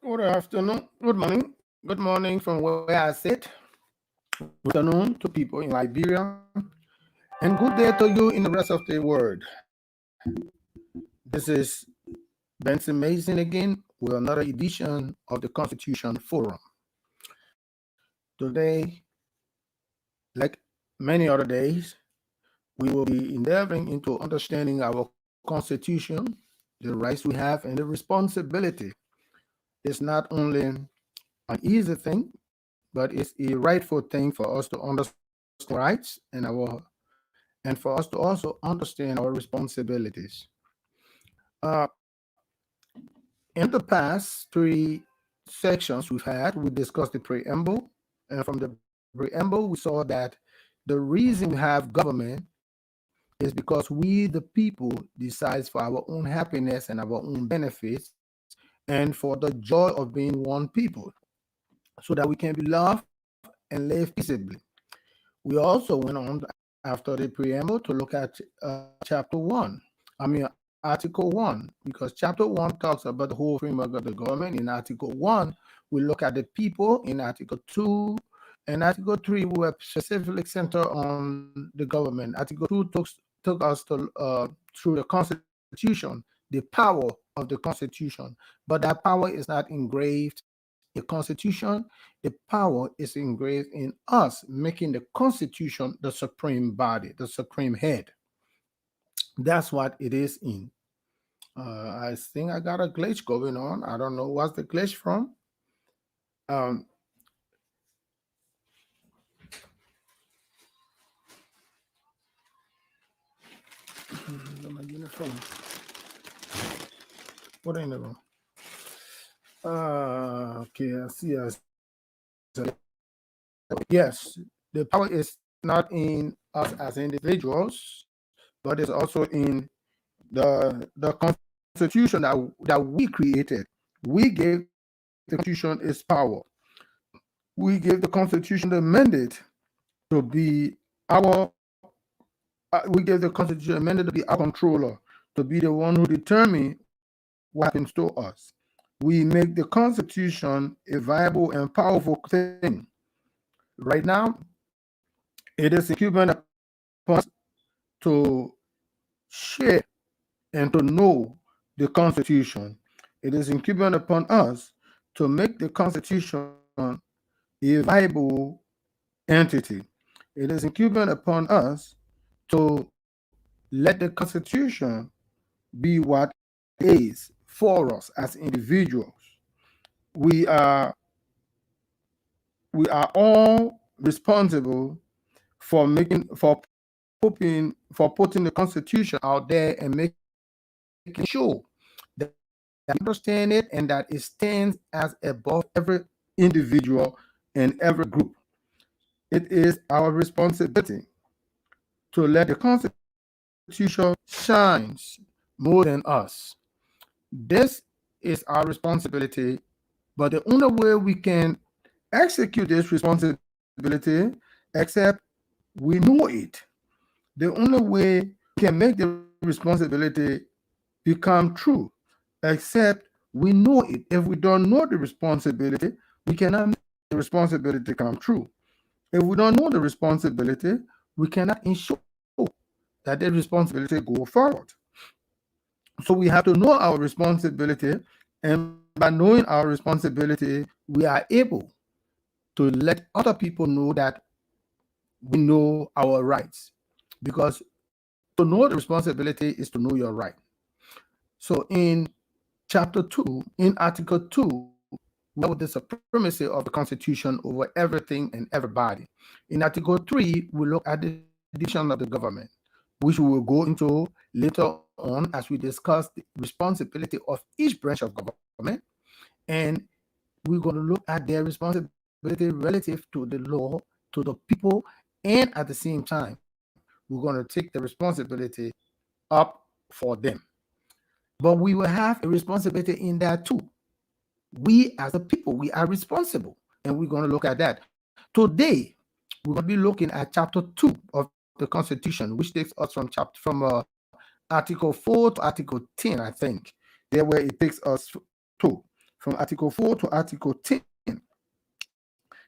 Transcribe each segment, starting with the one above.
Good afternoon, good morning, from where I sit. Good afternoon to people in Liberia, and good day to you in the rest of the world. This is Benson Mason again with another edition of the Constitution Forum. Today, like many other days, we will be endeavoring into understanding our Constitution, the rights we have, and the responsibility. It's not only an easy thing, but it's a rightful thing for us to understand rights and for us to also understand our responsibilities. Uh, in the past three sections we discussed the preamble, and from the preamble, we saw that the reason we have government is because we, the people, decides for our own happiness and our own benefits, and for the joy of being one people, so that we can be loved and live peaceably. We also went on after the preamble to look at chapter 1. Article 1, because chapter 1 talks about the whole framework of the government. In Article 1, we look at the people. In Article 2 and Article 3, we were specifically centered on the government. Article 2 took us through the Constitution, the power of the Constitution. But that power is not engraved in the Constitution. The power is engraved in us, making the Constitution the supreme body, the supreme head. That's what it is in. I think I got a glitch going on. I don't know what's the glitch from. Um, my uniform. What in the room? Okay, I see. Yes, the power is not in us as individuals, but it's also in the Constitution that we created. We gave the Constitution its power. We gave the Constitution the mandate to be our. We gave the Constitution a mandate to be our controller, to be the one who determines what happens to us. We make the Constitution a viable and powerful thing. Right now, it is incumbent upon us to share and to know the Constitution. It is incumbent upon us to make the Constitution a viable entity. It is incumbent upon us to let the Constitution be what it is for us as individuals. We are we are all responsible for putting the Constitution out there and making sure that we understand it and that it stands as above every individual and every group. It is our responsibility to let the Constitution shine more than us. This is our responsibility, but the only way we can execute this responsibility, except we know it. The only way we can make the responsibility become true, except we know it. If we don't know the responsibility, we cannot make the responsibility come true. If we don't know the responsibility, we cannot ensure that the responsibility go forward. So we have to know our responsibility, and by knowing our responsibility, we are able to let other people know that we know our rights. Because to know the responsibility is to know your right. So in chapter 2, in article 2, we dealt with the supremacy of the Constitution over everything and everybody. In article 3, we look at the division of the government, which we will go into later on as we discuss the responsibility of each branch of government. And we're going to look at their responsibility relative to the law, to the people, and at the same time, we're going to take the responsibility up for them. But we will have a responsibility in that too. We as a people, we are responsible, and we're going to look at that. Today, we're going to be looking at chapter 2 of the Constitution, which takes us from article 4 to article 10, I think. There where it takes us to. from Article 4 to Article 10.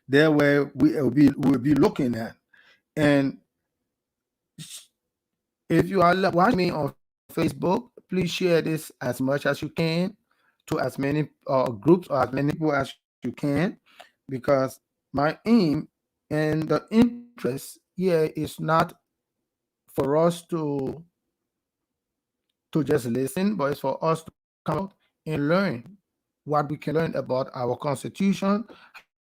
There where we'll be looking at. And if you are watching me on Facebook, please share this as much as you can to as many groups or as many people as you can, because my aim and the interest here is not for us to just listen, but it's for us to come out and learn what we can learn about our Constitution,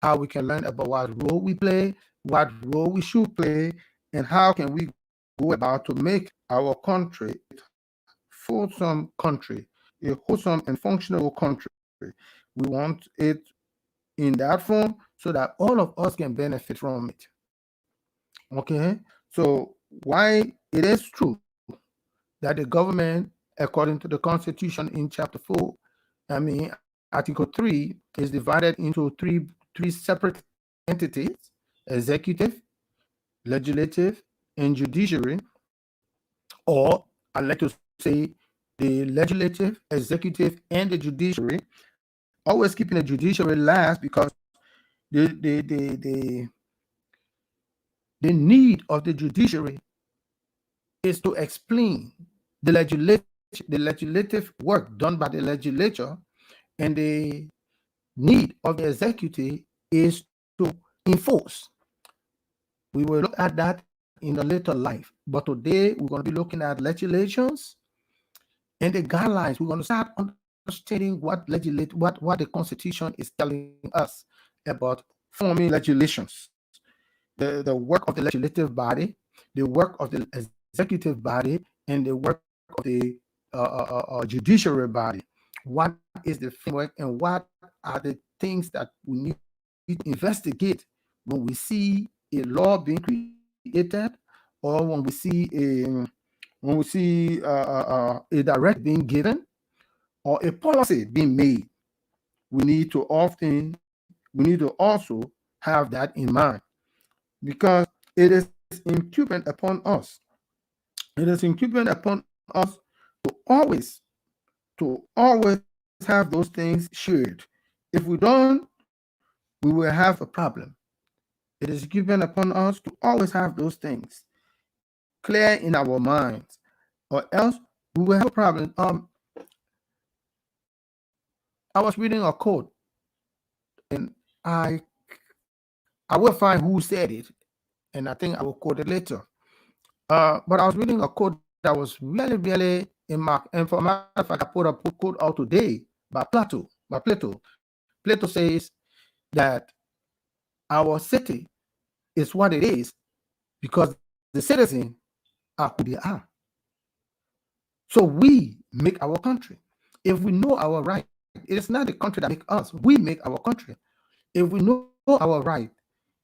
how we can learn about what role we play, what role we should play, and how can we go about to make our country wholesome country, a wholesome and functional country. We want it in that form so that all of us can benefit from it. Okay, so why it is true that the government, according to the Constitution in Chapter 4, Article 3, is divided into three separate entities: executive, legislative, and judiciary, or I like to say the legislative, executive, and the judiciary. Always keeping the judiciary last, because the need of the judiciary is to explain the legislative work done by the legislature, and the need of the executive is to enforce. We will look at that in the later life, but today we're going to be looking at legislations and the guidelines. We're going to start understanding what the Constitution is telling us about forming legislations, the work of the legislative body, the work of the executive body, and the work of the judiciary body. What is the framework, and what are the things that we need to investigate when we see a law being created, or when we see a direct being given, or a policy being made? We need to also have that in mind, because it is incumbent upon us. It is incumbent upon us to always have those things shared. If we don't, we will have a problem. It is incumbent upon us to always have those things clear in our minds, or else we will have a problem. I was reading a quote, and I will find who said it, and I think I will quote it later. But I was reading a quote that was really, really in my, and for a matter of fact, I put a quote out today by Plato. Plato says that our city is what it is because the citizens are who they are. So we make our country. If we know our right, it is not the country that makes us. We make our country. If we know our right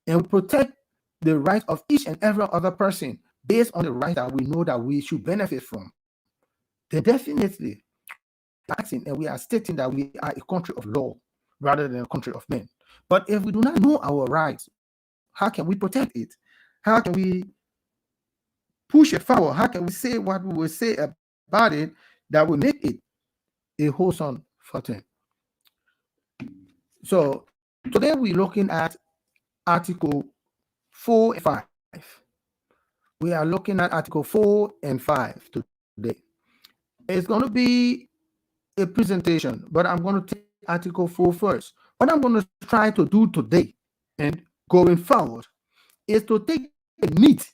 and we protect the right of each and every other person based on the right that we know that we should benefit from, then definitely acting and we are stating that we are a country of law rather than a country of men. But if we do not know our rights, how can we protect it? How can we push it forward? How can we say what we will say about it that will make it a wholesome thing? So today we're looking at Article 4 and 5. We are looking at Article 4 and 5 today. It's going to be a presentation, but I'm going to take Article 4 first. What I'm going to try to do today and going forward is to take the meat,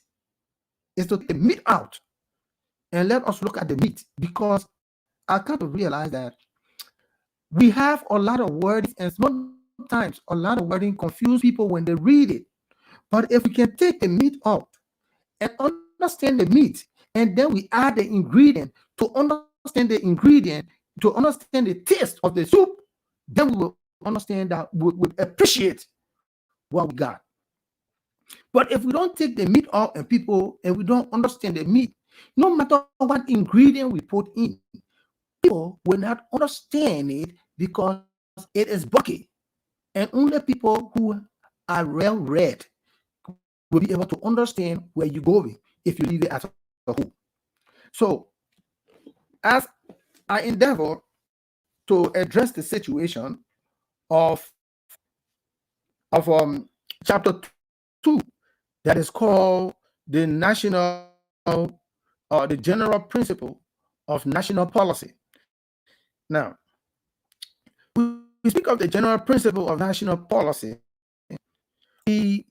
out and let us look at the meat, because I come to realize that we have a lot of words, and sometimes a lot of wording confuse people when they read it. But if we can take the meat out and understand the meat, and then we add the ingredient to understand the ingredient, to understand the taste of the soup, then we will understand that we would appreciate what we got. But if we don't take the meat out and we don't understand the meat, no matter what ingredient we put in, people will not understand it because it is bulky. And only people who are well read will be able to understand where you're going if you leave it as a whole. So, as I endeavor to address the situation, of chapter 2 that is called the the general principle of national policy. Now, we speak of the general principle of national policy. When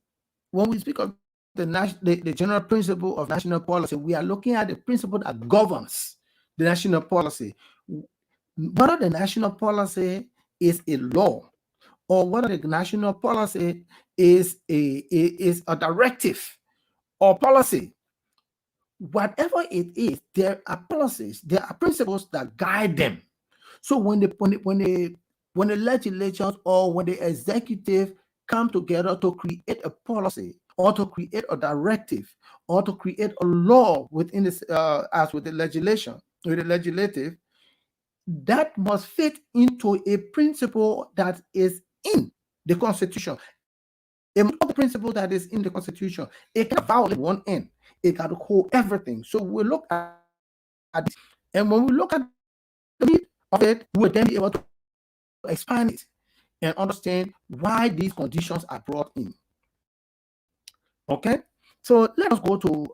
we speak of the general principle of national policy, we are looking at the principle that governs the national policy. Whether the national policy is a law or whether the national policy is a directive or policy, whatever it is, there are policies, there are principles that guide them. So when the legislatures or when the executive come together to create a policy or to create a directive or to create a law within this, as with the legislative, that must fit into a principle that is in the Constitution. A principle that is in the Constitution, it can violate one end, it can hold everything. So we look at this, and when we look at the meat of it, we will then be able to expand it and understand why these conditions are brought in. Okay, so let us go to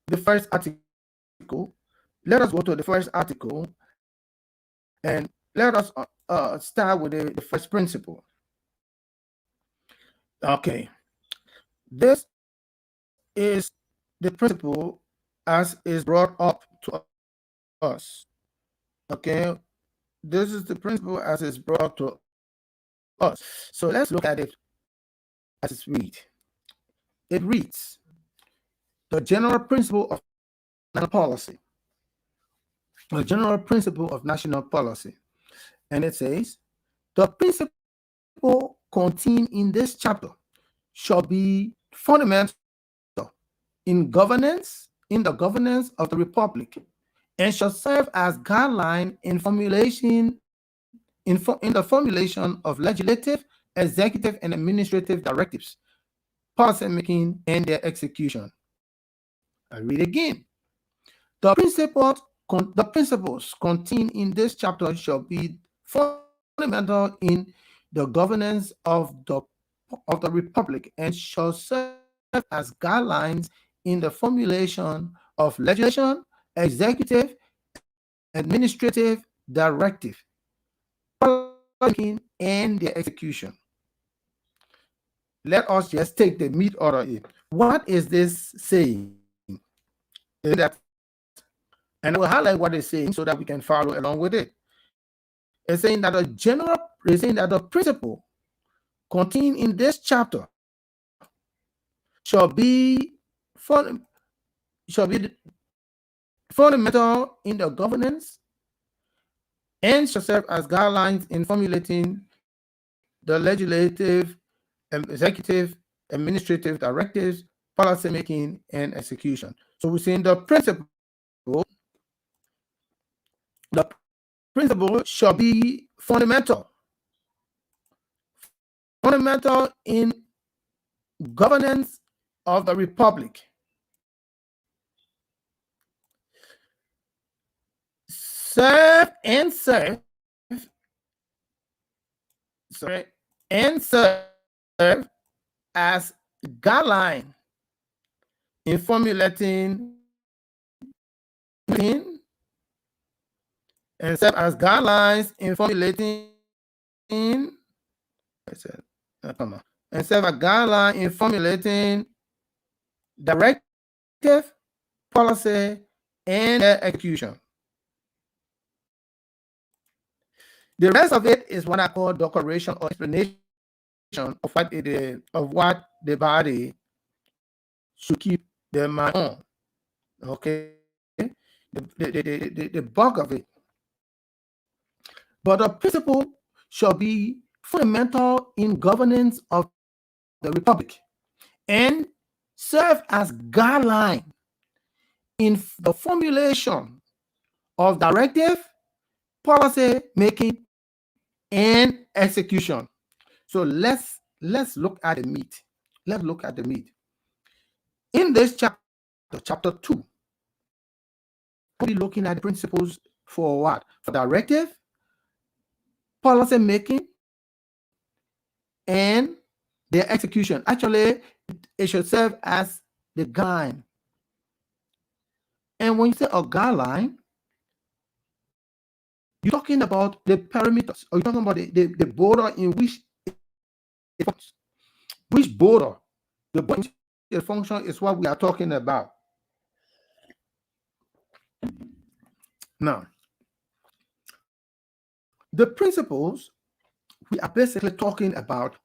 the first article. Let us go to the first article, and let us start with the first principle. Okay, this is the principle as is brought up to us. Okay, this is the principle as is brought to us. So let's look at it as it's read. It reads, the general principle of national policy. The general principle of national policy. And it says, the principle contained in this chapter shall be fundamental in the governance of the Republic, and shall serve as guideline in the formulation of legislative, executive, and administrative directives, policy making, and their execution. I read again. The principles contained in this chapter shall be fundamental in the governance of the Republic, and shall serve as guidelines in the formulation of legislation, executive, administrative directive, policy, and their execution. Let us just take the meat out of it. What is this saying? Is that, and I will highlight what it's saying so that we can follow along with it. It's saying that the principle contained in this chapter shall be fundamental in the governance and shall serve as guidelines in formulating the legislative, executive, administrative directives, policy making, and execution. So we're saying the principle shall be fundamental in governance of the Republic, serve as guideline in formulating and serve as guidelines in formulating directive, policy, and execution. The rest of it is what I call declaration or explanation of what the body should keep their mind on. Okay, the bulk of it. But the principle shall be fundamental in governance of the Republic and serve as guideline in the formulation of directive, policy making, and execution. So let's look at the meat. Let's look at the meat. In this chapter 2, we'll be looking at the principles for what? For directive, policy making, and their execution. Actually, it should serve as the guide. And when you say a guideline, you're talking about the parameters, or you're talking about the border in which it functions. Which border? The border it function is what we are talking about. Now, the principles, we are basically talking about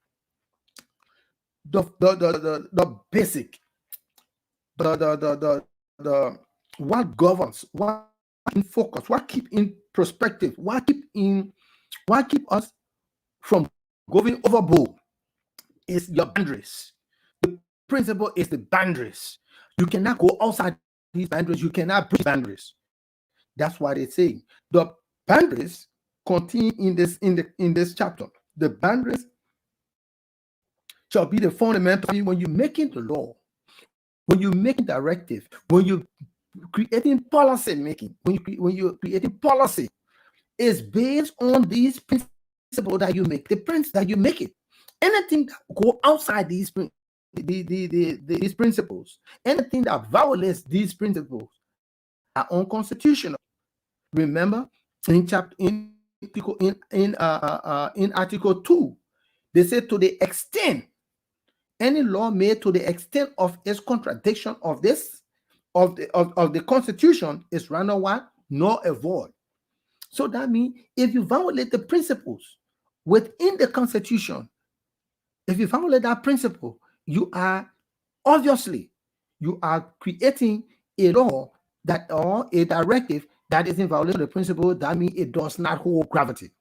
the basic, the what governs, what in focus, what keep in perspective, what keep us from going overboard is your boundaries. The principle is the boundaries. You cannot go outside these boundaries. You cannot breach boundaries. That's why they say the boundaries contained in this chapter. The boundaries shall be the fundamental when you're making the law, when you're making directive, when you're creating policy making, when you're creating policy, is based on these principles that you make, the principles that you make it. Anything that go outside these these principles, anything that violates these principles are unconstitutional. Remember, in Article 2, they say to the extent any law made to the extent of its contradiction of this of the Constitution is random what? Null and void. So that means if you violate the principles within the Constitution, if you violate that principle, you are creating a law that or a directive that is in violation of the principle. That means it does not hold gravity.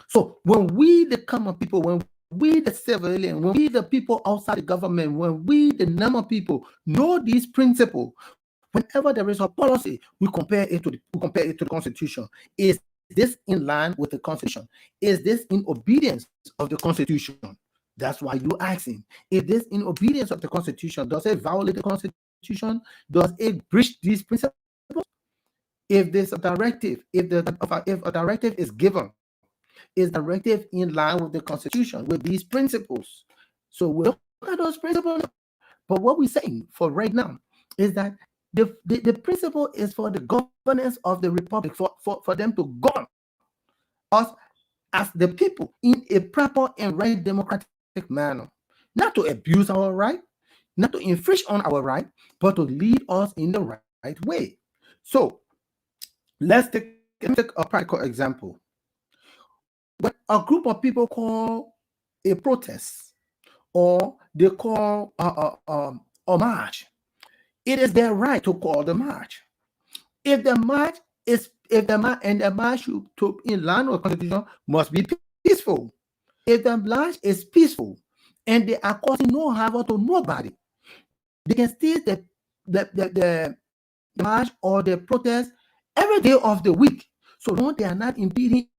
So when we, the common people, when we, the civilian, when we, the people outside the government, when we, the normal people, know these principles, whenever there is a policy, we compare it to the Constitution. Is this in line with the Constitution? Is this in obedience of the Constitution? That's why you're asking. Is this in obedience of the Constitution? Does it violate the Constitution? Does it breach these principles? If there's a directive, if a directive is given, is directive in line with the Constitution, with these principles? So we'll look at those principles. But what we're saying for right now is that the principle is for the governance of the republic, for them to govern us as the people in a proper and right democratic manner, not to abuse our right, not to infringe on our right, but to lead us in the right way. So let's take a practical example. When a group of people call a protest or they call a march, it is their right to call the march. If the march to in line with the Constitution must be peaceful. If the march is peaceful and they are causing no harm to nobody, they can still the march or the protest every day of the week. So long they are not impeding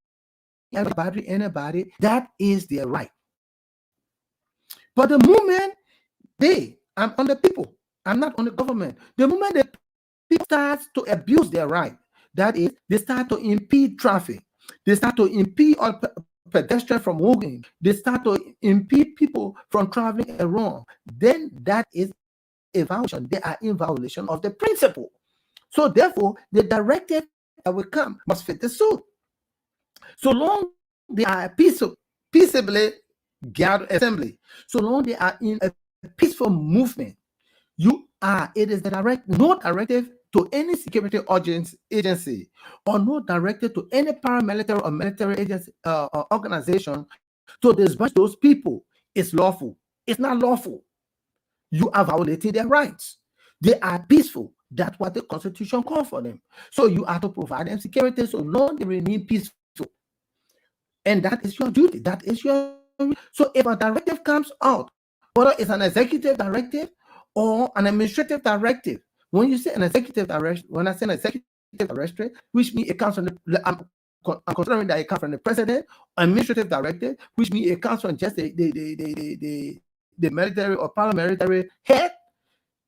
anybody, that is their right. But the moment I'm on the people, I'm not on the government. The moment the people start to abuse their right, that is, they start to impede traffic, they start to impede all pedestrians from walking, they start to impede people from traveling around, then that is a violation. They are in violation of the principle. So therefore, the directive that will come must fit the suit. So long they are peaceably gathered assembly, so long they are in a peaceful movement, it is no directive to any security agency or no directive to any paramilitary or military agency organization to disperse those people. It's lawful. It's not lawful. You are violating their rights. They are peaceful. That's what the Constitution calls for them. So you are to provide them security so long they remain peaceful. And that is your duty. That is your. So if a directive comes out, whether it's an executive directive or an administrative directive, when you say an executive directive, when I say an executive directive, which means it comes from I'm considering that it comes from the president, administrative directive, which means it comes from just the military or paramilitary head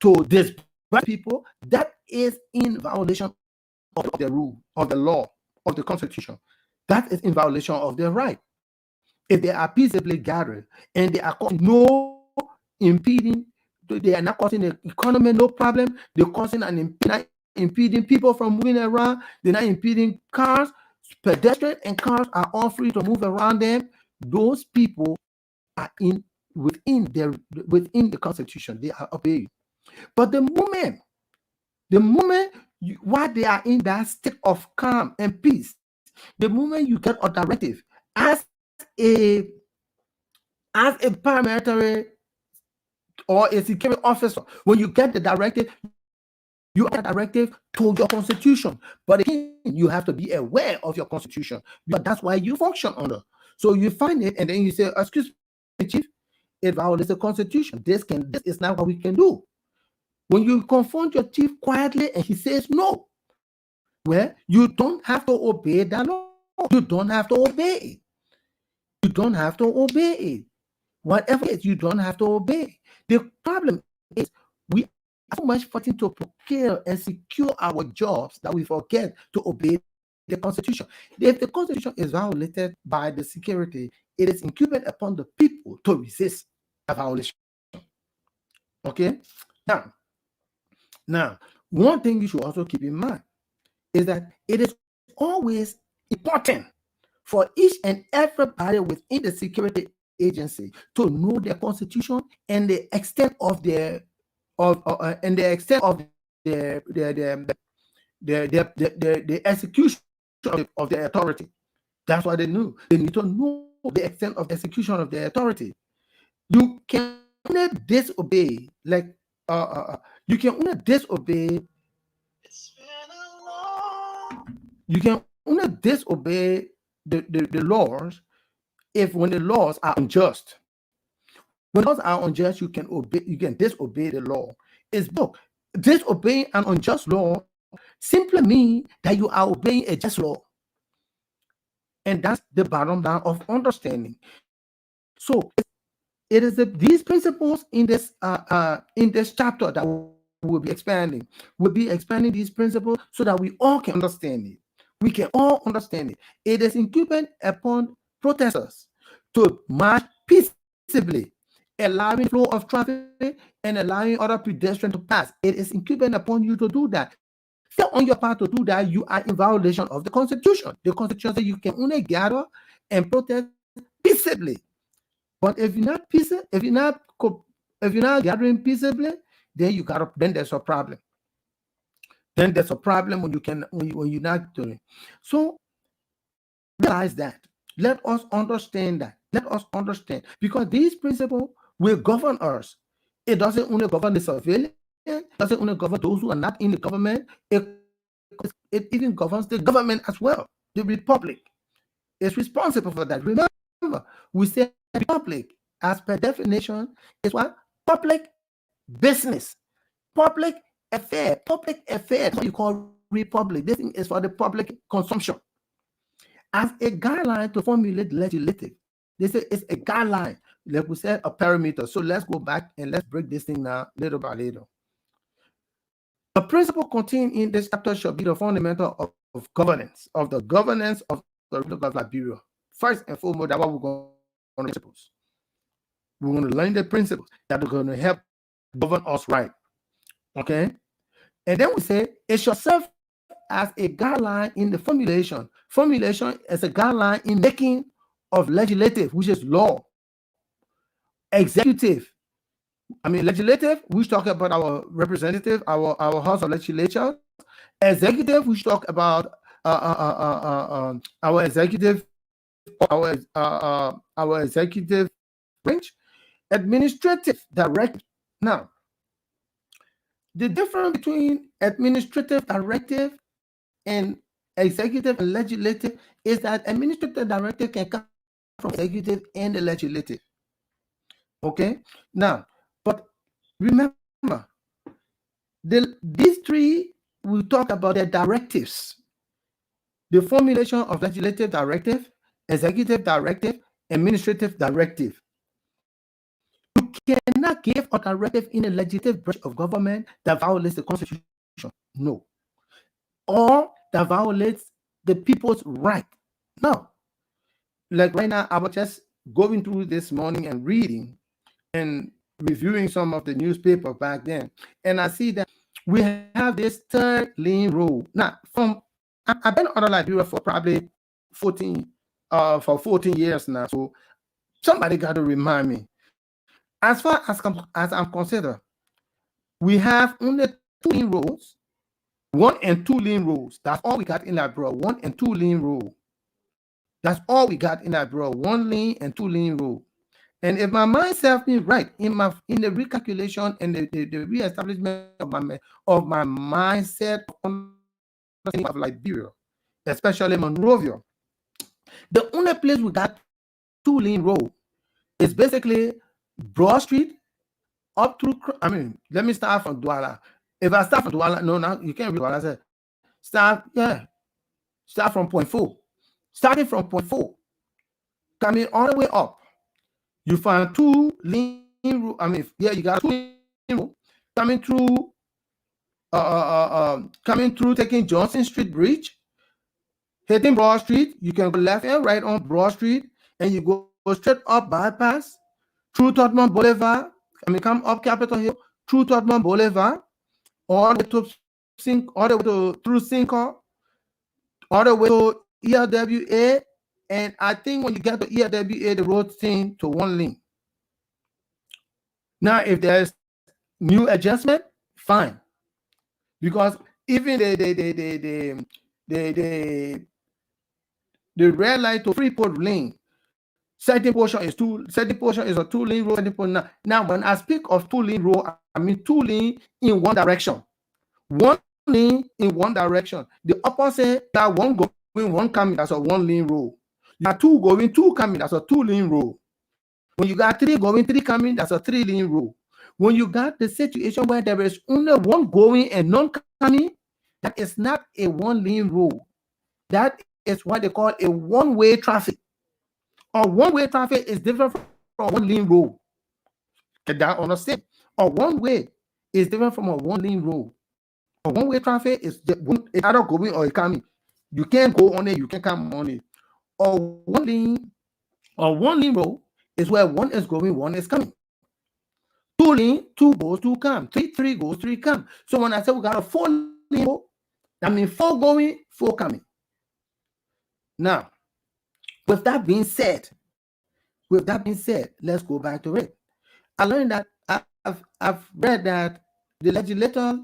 to disperse people, that is in violation of the rule, of the law, of the Constitution. That is in violation of their right. if they are peaceably gathering and they are causing no impeding, they are not causing the economy no problem, they're causing not impeding people from moving around, they're not impeding cars, pedestrians and cars are all free to move around them. Those people are within the constitution, they are obeying. But the moment while they are in that state of calm and peace, the moment you get a directive as a paramilitary or a security officer, when you get the directive, you are directive to your constitution. But again, you have to be aware of your constitution, because that's why you function under. So you find it, and then you say, "Excuse me, chief, it violates the constitution. This is not what we can do." When you confront your chief quietly and he says no, well, you don't have to obey that law. You don't have to obey it. You don't have to obey it. Whatever it is, you don't have to obey. The problem is we are so much fighting to procure and secure our jobs that we forget to obey the Constitution. If the Constitution is violated by the security, it is incumbent upon the people to resist a violation. Okay? Now, one thing you should also keep in mind is that it is always important for each and everybody within the security agency to know their constitution and the extent of their the execution of the authority. That's what they know. They need to know the extent of the execution of the authority. You can only disobey, like you can only disobey. You can only disobey the laws if when the laws are unjust. When laws are unjust, you can disobey the law. It's both. Disobeying an unjust law simply means that you are obeying a just law. And that's the bottom line of understanding. So it is these principles in this chapter that we'll be expanding. We'll be expanding these principles so that we all can understand it. We can all understand it. It is incumbent upon protesters to march peaceably, allowing flow of traffic and allowing other pedestrians to pass. It is incumbent upon you to do that. Fail on your part to do that, you are in violation of the Constitution. The Constitution says you can only gather and protest peaceably. But if you're not peaceable, if you're not gathering peaceably, then there's a problem. Then there's a problem when you're not doing. So realize that. Let us understand that. Let us understand, because these principles will govern us. It doesn't only govern the civilian. It doesn't only govern those who are not in the government. It even governs the government as well. The republic is responsible for that. Remember, we say republic, as per definition, is what? Public business, public affair, public affairs. That's what you call republic. This thing is for the public consumption. As a guideline to formulate legislative, they say it's a guideline. Like we said, a parameter. So let's go back and let's break this thing now little by little. The principle contained in this chapter shall be the fundamental of governance, of the governance of the Republic of Liberia. First and foremost, that's what we're going to principles. We're going to learn the principles that are going to help govern us right. Okay? And then we say it shall serve as a guideline in the formulation. Formulation is a guideline in making of legislative, which is law. Executive, legislative, we talk about our representative, our House of Legislature. Executive, we talk about our executive, our executive branch. Administrative directive. Now, the difference between administrative directive and executive and legislative is that administrative directive can come from executive and the legislative. Okay, now, but remember, these three, we talk about the directives: the formulation of legislative directive, executive directive, administrative directive. You cannot give a directive in a legislative branch of government that violates the Constitution. No. Or that violates the people's right. No. Like right now, I was just going through this morning and reading and reviewing some of the newspaper back then, and I see that we have this third lane rule. Now, I've been on Liberia for probably 14 years now, so somebody got to remind me. As far as I'm considered, we have only 2 lane roads, 1 and 2 lane roads. That's all we got in Liberia. 1 and 2 lane road. That's all we got in Liberia. 1 lane and 2 lane road. And if my mind serves me right in the recalculation and the reestablishment of my mindset of Liberia, especially Monrovia, the only place we got 2 lane road is basically Broad Street up through. I mean, let me start from Douala. If I start from Douala, no, now you can't read Douala. Start from point 4. Starting from point 4, coming all the way up, you find 2 lane road. I mean, yeah, you got 2 lane road coming through. Coming through, taking Johnson Street Bridge, hitting Broad Street. You can go left and right on Broad Street, and you go straight up bypass through Tottenham Boulevard. I mean, come up Capitol Hill through Tottenham Boulevard, all the way to through Cinco, all the way to ELWA, and I think when you get to ELWA, the road changed to 1 lane. Now, if there's new adjustment, fine, because even the red light to Freeport lane, certain portion is a 2-lane road. Now, when I speak of 2-lane road, I mean 2 lane in one direction. 1 lane in one direction. The opposite, that 1 going, 1 coming, that's a 1-lane road. You got 2 going, 2 coming, that's a 2-lane road. When you got 3 going, 3 coming, that's a 3-lane road. When you got the situation where there is only 1 going and none coming, that is not a 1-lane road. That is what they call a one-way traffic. A one-way traffic is different from a 1-lane road. Get that understand? A one-way is different from a 1-lane road. A one-way traffic is either going or coming. You can't go on it, you can't come on it. A 1-lane road is where 1 is going, 1 is coming. 2 lane, 2 goes, 2 come. 3 goes, 3 come. So when I say we got a 4-lane road, I mean 4 going, 4 coming. Now, with that being said, let's go back to it. I learned that I've read that the legislator,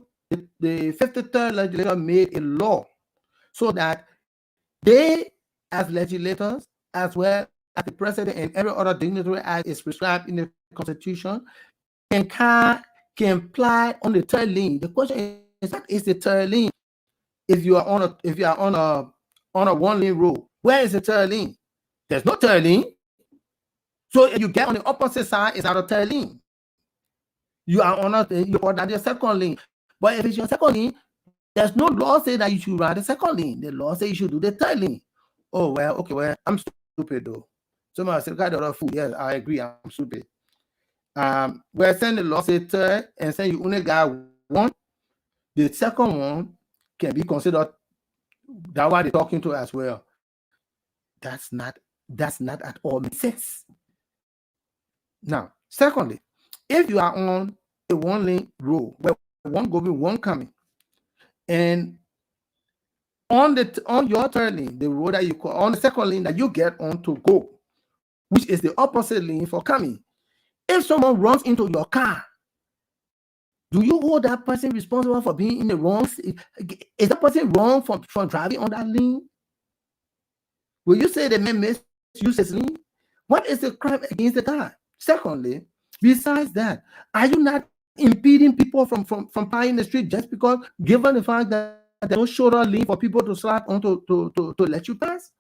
the 53rd legislature made a law so that they, as legislators, as well as the president and every other dignitary as is prescribed in the Constitution, can apply on the 3rd lane. The question is, what is the 3rd lane? If you are on a 1-lane road, where is the 3rd lane? There's no 3rd lane. So if you get on the opposite side, it's not a 3rd lane. You are on your 2nd lane. But if it's your 2nd lane, there's no law say that you should ride the 2nd lane. The law says you should do the 3rd lane. Oh, well, okay, well, I'm stupid though. Somebody said, got the other food. Yes, I agree, I'm stupid. We're saying the law say 3rd and saying you only got 1. The 2nd one can be considered that what they're talking to as well. That's not at all make sense. Now, secondly, if you are on a 1-lane road where 1 going, 1 coming, and on your 3rd lane, the road that you call on the 2nd lane that you get on to go, which is the opposite lane for coming, if someone runs into your car, do you hold that person responsible for being in the wrong? Is that person wrong for driving on that lane? Will you say the man misused his lane? What is the crime against the car? Secondly, besides that, are you not impeding people from parking in the street just because, given the fact that there's no shoulder lane for people to slap on to let you pass?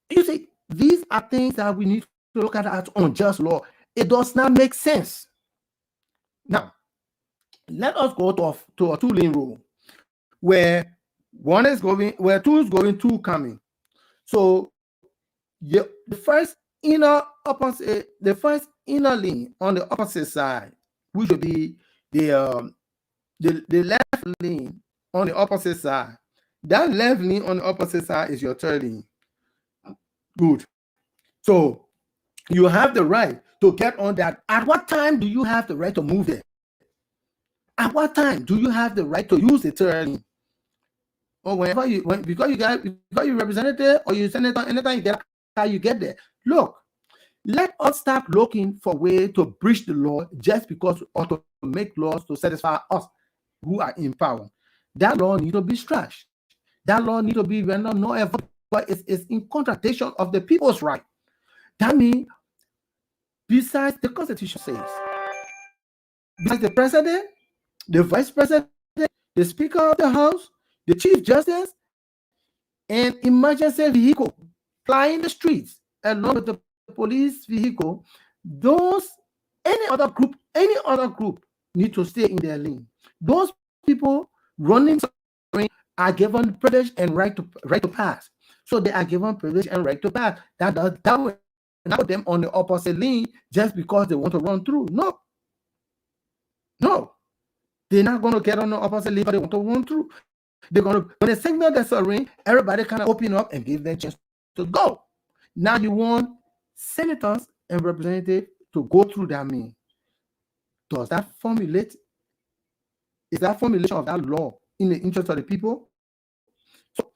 You see, these are things that we need to look at as unjust law. It does not make sense. Now, let us go to a 2-lane road where 1 is going, where 2 is going, 2 coming. So the first inner lane on the opposite side, which would be the left lane on the opposite side. That left lane on the opposite side is your 3rd lane. Good. So you have the right to get on that. At what time do you have the right to move there? At what time do you have the right to use the terrain? Or whenever because you representative or you senator, anytime you get how you get there. Look, let us start looking for way to breach the law just because or to make laws to satisfy us who are in power. That law need to be scratched. That law need to be rendered no effort, but it's in contradiction of the people's right. That means, besides the Constitution says, besides the president, the vice president, the speaker of the house, the chief justice, and emergency vehicle flying the streets along with the police vehicle, those any other group need to stay in their lane. Those people running are given privilege and right to pass. So they are given privilege and right to pass. That will not put them on the opposite lane just because they want to run through. No. They're not going to get on the opposite lane, but they want to run through. They're going to, when they signal the siren, everybody kind of open up and give them a chance to go. Now you want senators and representatives to go through that mean. Does that formulate? Is that formulation of that law in the interest of the people? So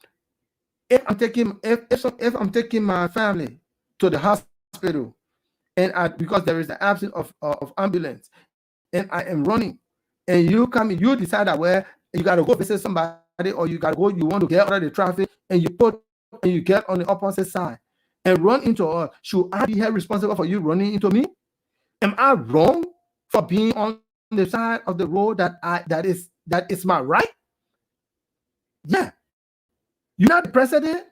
if I'm taking my family to the hospital, and because there is the absence of ambulance, and I am running, and you decide that where you got to go visit somebody, or you want to get out of the traffic, and you get on the opposite side and run into her. Should I be held responsible for you running into me? Am I wrong for being on the side of the road that is my right? Yeah. You're not the president.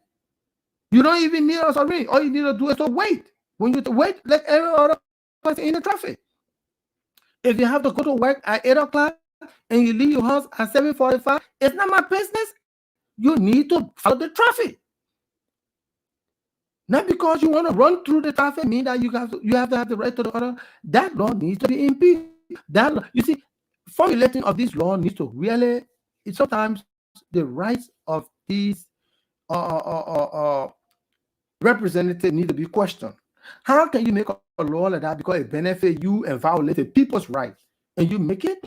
You don't even need us already. All you need to do is to wait. When you wait, like every other person in the traffic. If you have to go to work at 8 o'clock and you leave your house at 7:45, it's not my business. You need to follow the traffic. Not because you want to run through the traffic mean that you have to have the right to the order. That law needs to be impeached. You see, formulating of this law needs to really. Sometimes the rights of these representatives need to be questioned. How can you make a law like that because it benefits you and violates the people's rights, and you make it?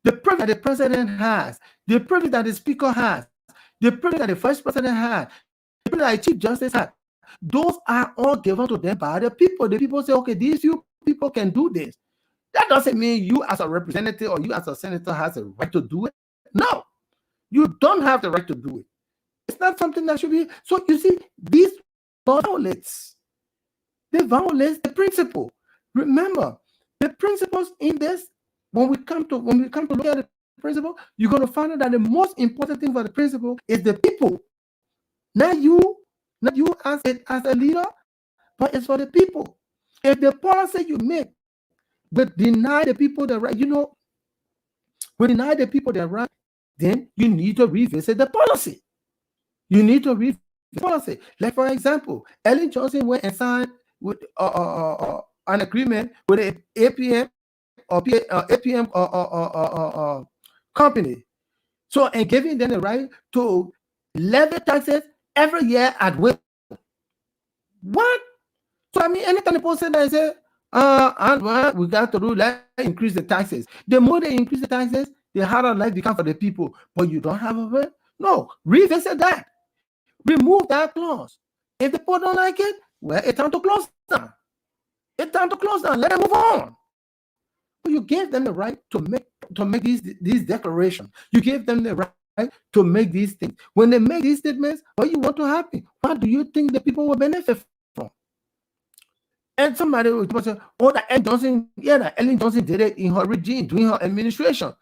The privilege that the president has, the privilege that the speaker has, the privilege that the vice president has, the privilege that the chief justice has, those are all given to them by the people. The people say, okay, these few people can do this. That doesn't mean you as a representative or you as a senator has a right to do it. No, you don't have the right to do it. It's not something that should be. So you see, these violates the principle. Remember, the principles in this, when we come to look at the principle, you're going to find out that the most important thing for the principle is the people. Not you as a leader, but it's for the people. If the policy you make but deny the people the right, we deny the people their right, then you need to revisit the policy. You need to revisit the policy. Like, for example, Ellen Johnson went and signed with an agreement with an APM or APM company. So, and giving them the right to levy taxes every year at will. What? So, I mean, anytime the person that say, we got to do, let's increase the taxes. The more they increase the taxes, the harder life becomes for the people. But you don't have a way. No, revisit that. Remove that clause. If the people don't like it, well, it's time to close down. It's time to close down. Let them move on. But you gave them the right to make these declarations. You gave them the right to make these things. When they make these statements, what you want to happen? What do you think the people will benefit from? And somebody will say, "Oh, that Ellen Johnson did it in her regime, during her administration.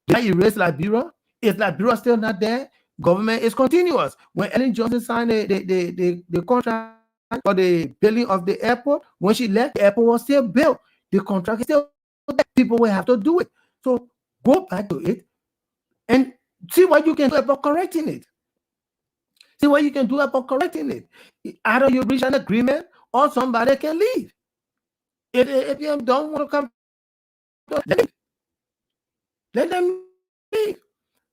Did I erase Liberia? Is Liberia still not there? Government is continuous. When Ellen Johnson signed the contract for the building of the airport, when she left, the airport was still built. The contract is still there. People will have to do it. So go back to it and see what you can do about correcting it. See what you can do about correcting it. Either you reach an agreement or somebody can leave. If you don't want to come, let them leave.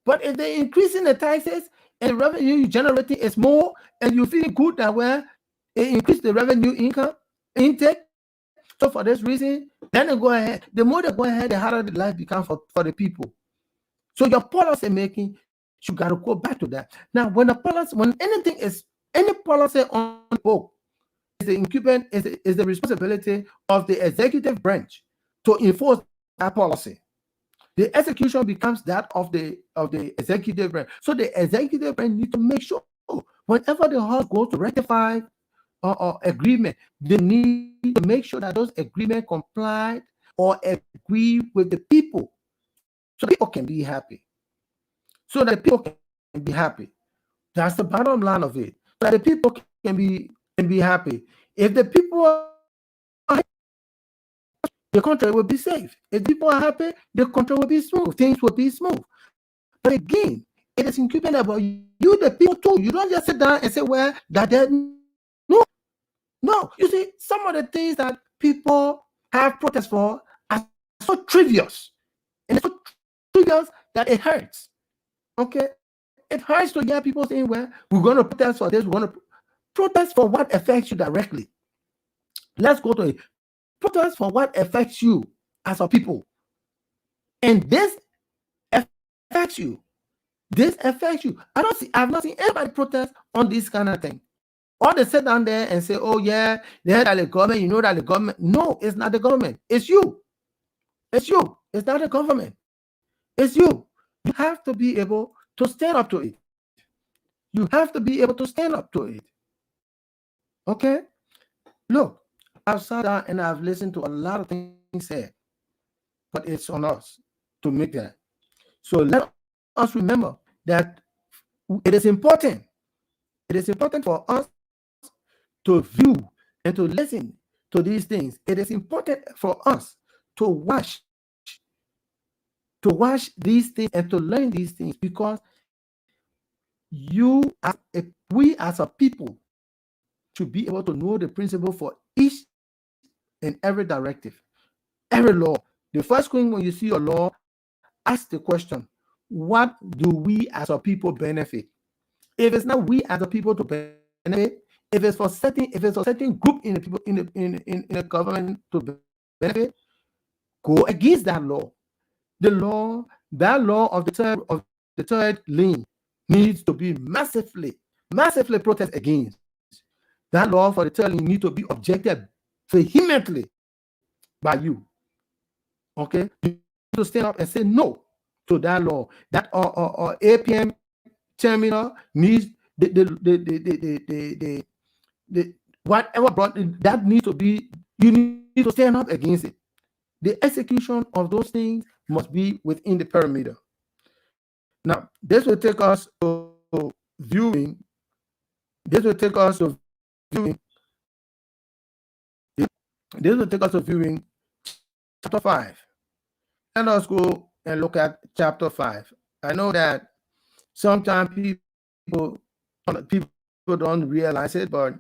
But if they're increasing the taxes and the revenue you're generating is more, and you feel good that way, it increases the revenue income intake. So for this reason, then they go ahead. The more they go ahead, the harder the life becomes for the people. So your policy making, you got to go back to that. Now, when any policy on the book is the incumbent is the responsibility of the executive branch to enforce that policy. The execution becomes that of the executive branch. So the executive branch need to make sure whenever the House goes to rectify or agreement, they need to make sure that those agreements comply or agree with the people, so people can be happy. So that people can be happy. That's the bottom line of it. So that the people can be happy. If the people are happy, the country will be safe. If people are happy, the country will be smooth. Things will be smooth. But again, it is incumbent about you, the people too. You don't just sit down and say, well, that no. You see, some of the things that people have protests for are so trivial. And it's so trivial that it hurts. Okay? It hurts to hear people saying, well, we're going to protest for this, we're going to protest for what affects you directly. Let's go to it. Protest for what affects you as a people. And this affects you. This affects you. I've not seen anybody protest on this kind of thing. Or they sit down there and say, oh yeah, they had the government, you know that the government. No, it's not the government. It's you. It's you. It's not the government. It's you. You have to be able to stand up to it. You have to be able to stand up to it. Okay? Look, I've sat down and I've listened to a lot of things said, but it's on us to make that. So let us remember that it is important. It is important for us to view and to listen to these things. It is important for us to watch these things and to learn these things, because we as a people should be able to know the principle for each and every directive, every law. The first thing when you see a law, ask the question, what do we as a people benefit? If it's not we as a people to benefit, if it's a certain group in the people in the government to benefit, go against that law. That law of the third lane needs to be massively protested against. That law for the third lane needs to be objected vehemently by you. Okay, you need to stand up and say no to that law. That or APM terminal needs the whatever brought that needs to be. You need to stand up against it. The execution of those things must be within the perimeter. Now, this will take us to viewing. This will take us to viewing. This will take us to viewing chapter 5. Let us go and look at chapter 5. I know that sometimes people don't realize it, but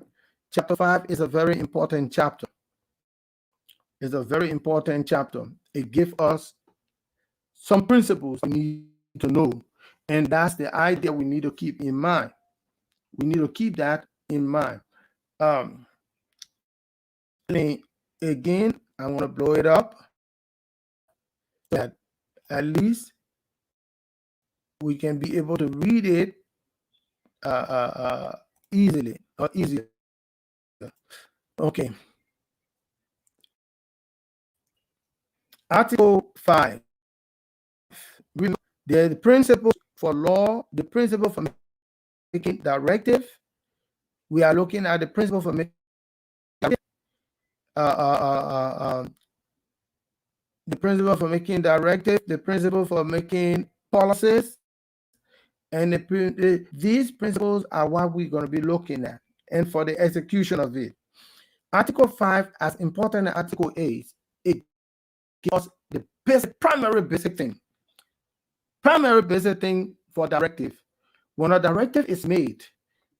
chapter 5 is a very important chapter. It's a very important chapter. It gives us some principles we need to know, and that's the idea we need to keep in mind. We need to keep that in mind. Again, I want to blow it up that at least we can be able to read it easily or easier. Okay. Article 5. The principles for law, the principle for making directive. We are looking at the principle for making the principle for making directive, the principle for making policies, and these principles are what we're going to be looking at, and for the execution of it. Article 5, as important as Article 8, it gives us the primary basic thing for directive. When a directive is made,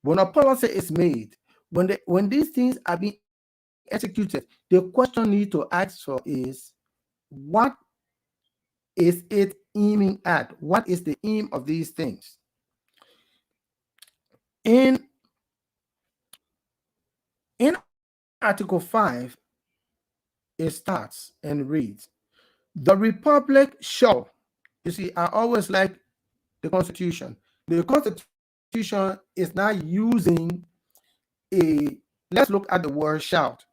when a policy is made, when these things are being executed, the question need to ask for is, what is it aiming at? What is the aim of these things? In Article 5, it starts and reads, the Republic shall, you see, I always like the Constitution. The Constitution is not using a, let's look at the word shout.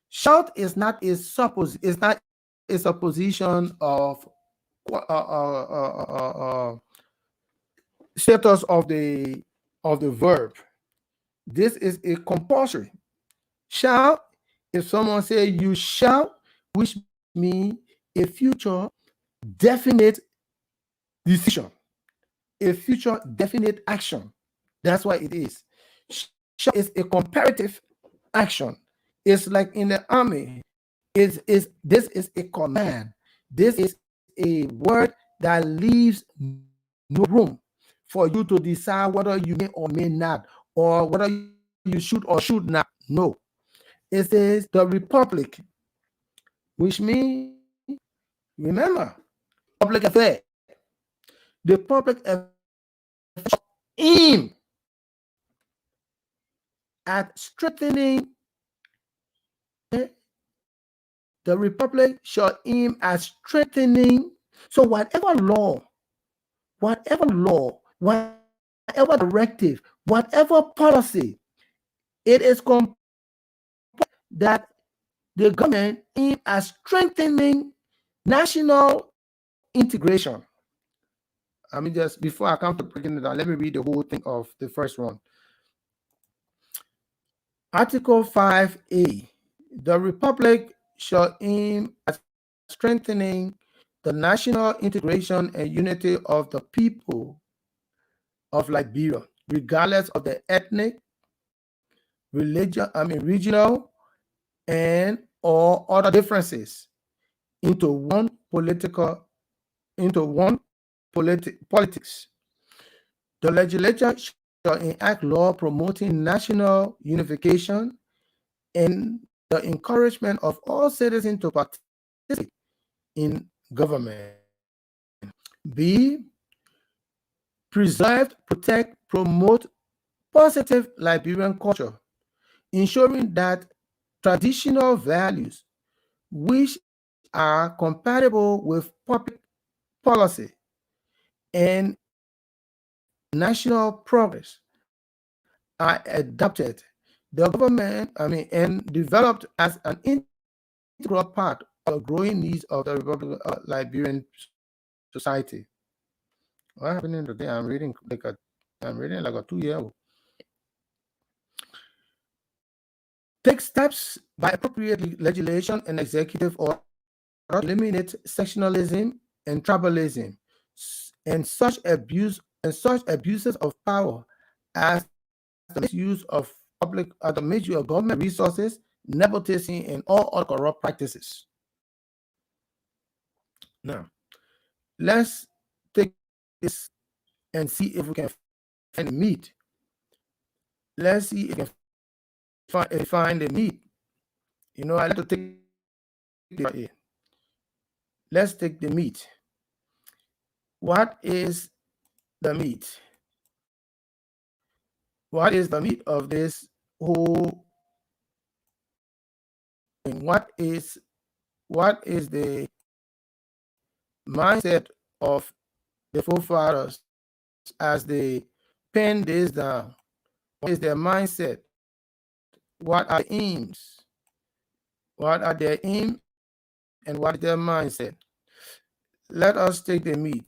Shout is not a supposition of status of the verb. This is a compulsory. Shall, if someone say you shall, which means a future definite decision, a future definite action. That's what it is. Shall is a comparative action. It's like in the army. This is a command. This is a word that leaves no room for you to decide whether you may or may not, or whether you should or should not. No. It says the Republic, which means, remember, public affair. The public affair aim at strengthening. The Republic shall aim at strengthening. So whatever law, whatever directive, whatever policy, it is that the government aim at strengthening national integration. I mean, just before I come to breaking it down, let me read the whole thing of the first one. Article 5A, the Republic shall aim at strengthening the national integration and unity of the people of Liberia, regardless of their ethnic, regional, and or other differences, into one politics. The legislature shall enact law promoting national unification and the encouragement of all citizens to participate in government. B, preserve, protect, promote positive Liberian culture, ensuring that traditional values which are compatible with public policy and national progress are adopted. The government, and developed as an integral part of the growing needs of the Republic of Liberian society. What happened today? I'm reading like a 2-year-old. Take steps by appropriate legislation and executive order to eliminate sectionalism and tribalism and such abuses of power as the misuse of government resources, nepotism, and all other corrupt practices. Now, let's take this and see if we can find the meat. Let's see if we can find the meat. I like to take it. Let's take the meat. What is the meat? What is the meat of this whole thing? What is the mindset of the forefathers as they pen this down? What is their mindset? What are their aims? What are their aims and what is their mindset? Let us take the meat.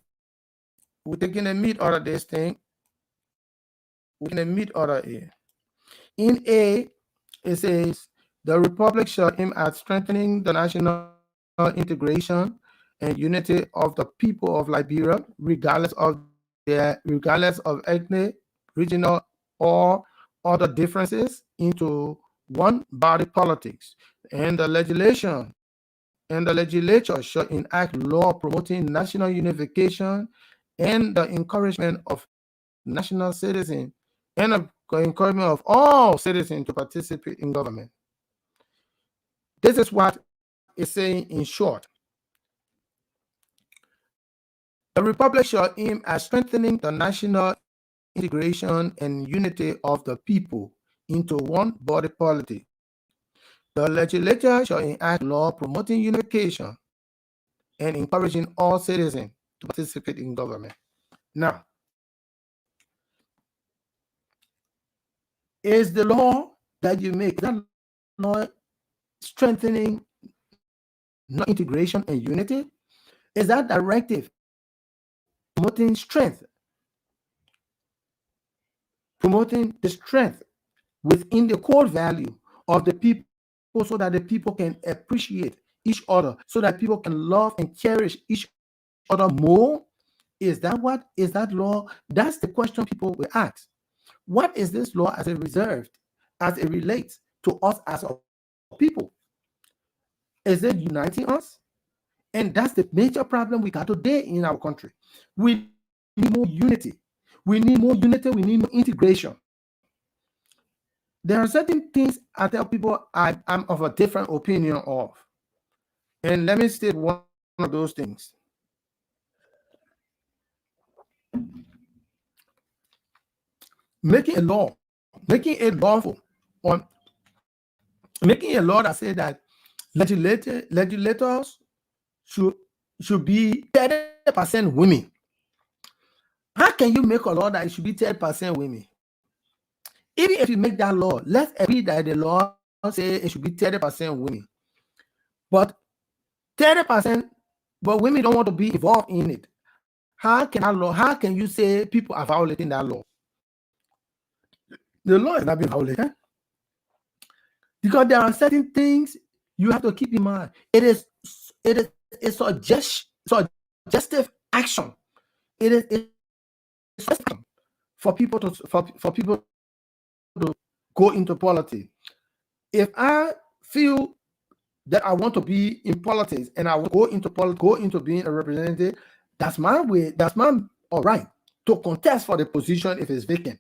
We're taking the meat out of this thing. We're taking the meat out of here. In A, it says, the Republic shall aim at strengthening the national integration and unity of the people of Liberia, regardless of ethnic, regional, or other differences, into one body politics. And the legislature shall enact law promoting national unification and the encouragement of national citizens and the encouragement of all citizens to participate in government. This is what it's saying in short. The Republic shall aim at strengthening the national integration and unity of the people into one body politic. The legislature shall enact law promoting unification and encouraging all citizens to participate in government. Now, is the law that you make, that law strengthening not integration and unity? Is that directive promoting strength, promoting the strength within the core value of the people, so that the people can appreciate each other, so that people can love and cherish each other more? Is that law? That's the question people will ask. What is this law as it relates to us as a people? Is it uniting us? And that's the major problem we got today in our country. We need more unity. We need more integration. There are certain things I tell people I'm of a different opinion of. And let me state one of those things. Making it lawful, or making a law that says that legislators should be 30% women. How can you make a law that it should be 30% women? Even if you make that law, let's agree that the law says it should be 30% women. But 30%, but women don't want to be involved in it. How can you say people are violating that law? The law is not being violated, because there are certain things you have to keep in mind. It is a suggestive action. It is for people to go into politics. If I feel that I want to be in politics and I will go into being a representative, that's my way. That's my all right to contest for the position if it's vacant.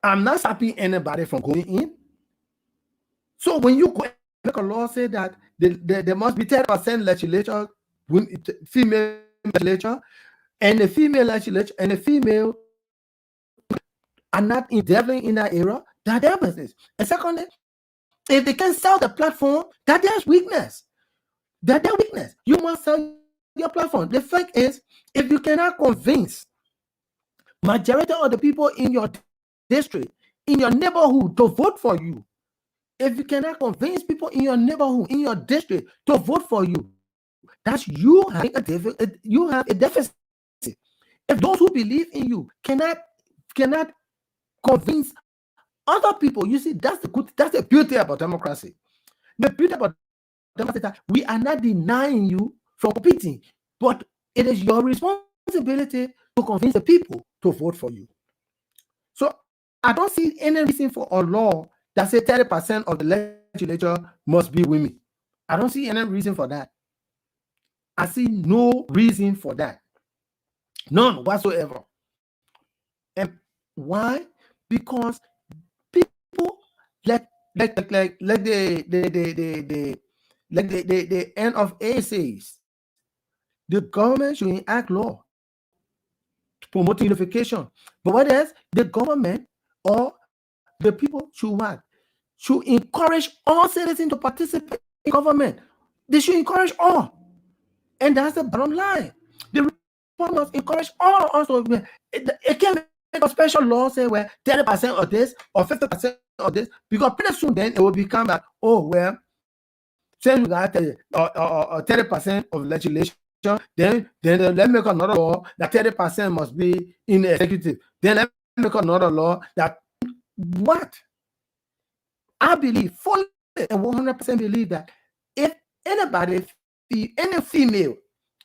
I'm not stopping anybody from going in. So when you go make a law say that there must be 30% legislature, female legislature, and the female legislature and the female are not endeavoring in that area, that's their business. And secondly, if they can sell the platform, that's their weakness. That's their weakness. You must sell your platform. The fact is, if you cannot convince majority of the people in your district, in your neighborhood to vote for you, if you cannot convince people in your neighborhood, in your district to vote for you, that's you having you have a deficit. If those who believe in you cannot convince other people, you see, that's the beauty about democracy. The beauty about democracy is that we are not denying you from competing, but it is your responsibility to convince the people to vote for you. So I don't see any reason for a law that says 30% of the legislature must be women. I don't see any reason for that. I see no reason for that. None whatsoever. And why? Because people like the end of A says, the government should enact law to promote unification. But what else? The government or the people should what? Should encourage all citizens to participate in government. They should encourage all. And that's the bottom line. The report must encourage all also. It can't make a special law say where 30% of this or 50% of this, because pretty soon then it will become like, oh well, since we got 30% of legislation, then let me make another law that 30% must be in the executive. Then let me make another law that what? I believe fully and 100% believe that if anybody, any female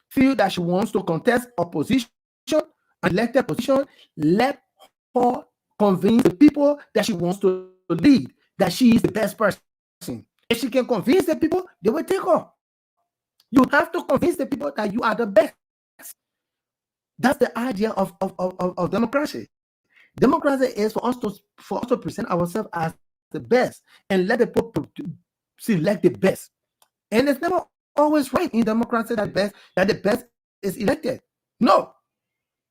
feel that she wants to contest a position, an elected position, let her convince the people that she wants to lead, that she is the best person. If she can convince the people, they will take her. You have to convince the people that you are the best. That's the idea of democracy. Democracy is for us to present ourselves as the best and let the people select the best. And it's never always right in democracy that the best is elected. No,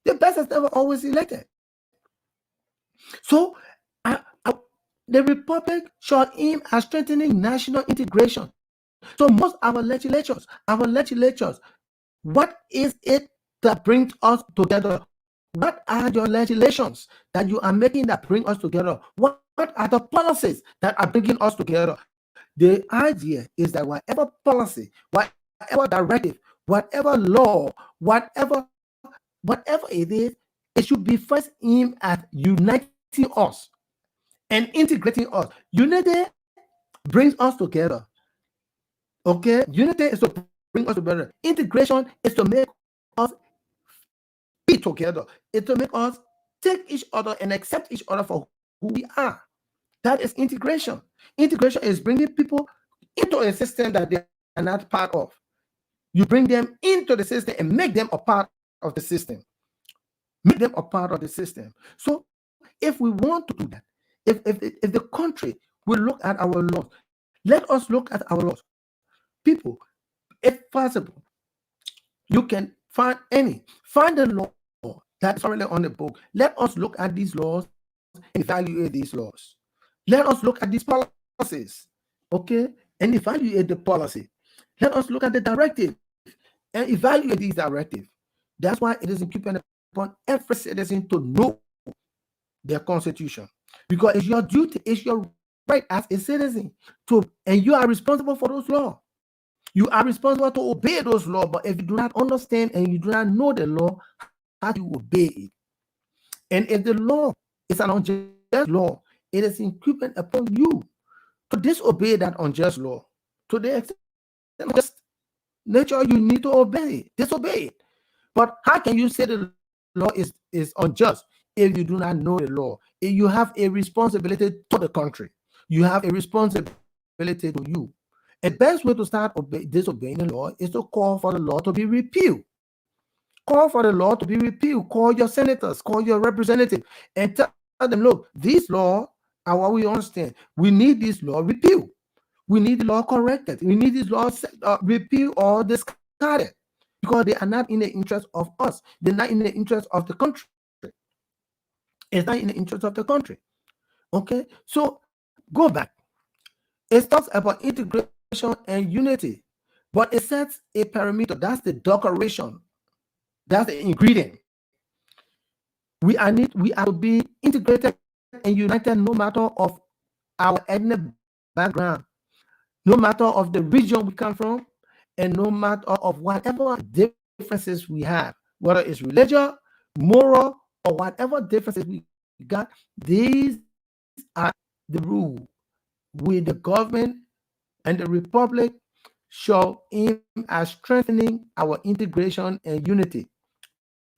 the best is never always elected. So the republic shall aim at strengthening national integration. So most our legislatures, what is it that brings us together? What are your legislations that you are making that bring us together? What are the policies that are bringing us together? The idea is that whatever policy, whatever directive, whatever law, whatever it is, it should be first aimed at uniting us and integrating us. Unity brings us together. Okay, unity is to bring us together. Integration is to make us be together. It's to make us take each other and accept each other for who we are. That is integration. Integration is bringing people into a system that they are not part of. You bring them into the system and make them a part of the system. Make them a part of the system. So if we want to do that, if the country will look at our laws, let us look at our laws. People, if possible, you can find the law that is already on the book. Let us look at these laws and evaluate these laws. Let us look at these policies, okay, and evaluate the policy. Let us look at the directive and evaluate these directives. That's why it is incumbent upon every citizen to know their constitution, because it's your duty, it's your right as a citizen and you are responsible for those laws. You are responsible to obey those laws, but if you do not understand and you do not know the law, how do you obey it? And if the law is an unjust law, it is incumbent upon you to disobey that unjust law. To the extent of just nature, you need to disobey it. But how can you say the law is unjust if you do not know the law? If you have a responsibility to the country, you have a responsibility to you. And the best way to start disobeying the law is to call for the law to be repealed. Call for the law to be repealed. Call your senators, call your representatives, and tell them, look, these laws are what we understand. We need this law repealed. We need the law corrected. We need this law repealed or discarded, because they are not in the interest of us. They're not in the interest of the country. It's not in the interest of the country. Okay, so go back. It talks about integration and unity, but it sets a parameter. That's the decoration. That's the ingredient. We are to be integrated and united, no matter of our ethnic background, no matter of the region we come from, and no matter of whatever differences we have, whether it's religious, moral, or whatever differences we got. These are the rule. We, the government and the republic, shall aim at strengthening our integration and unity,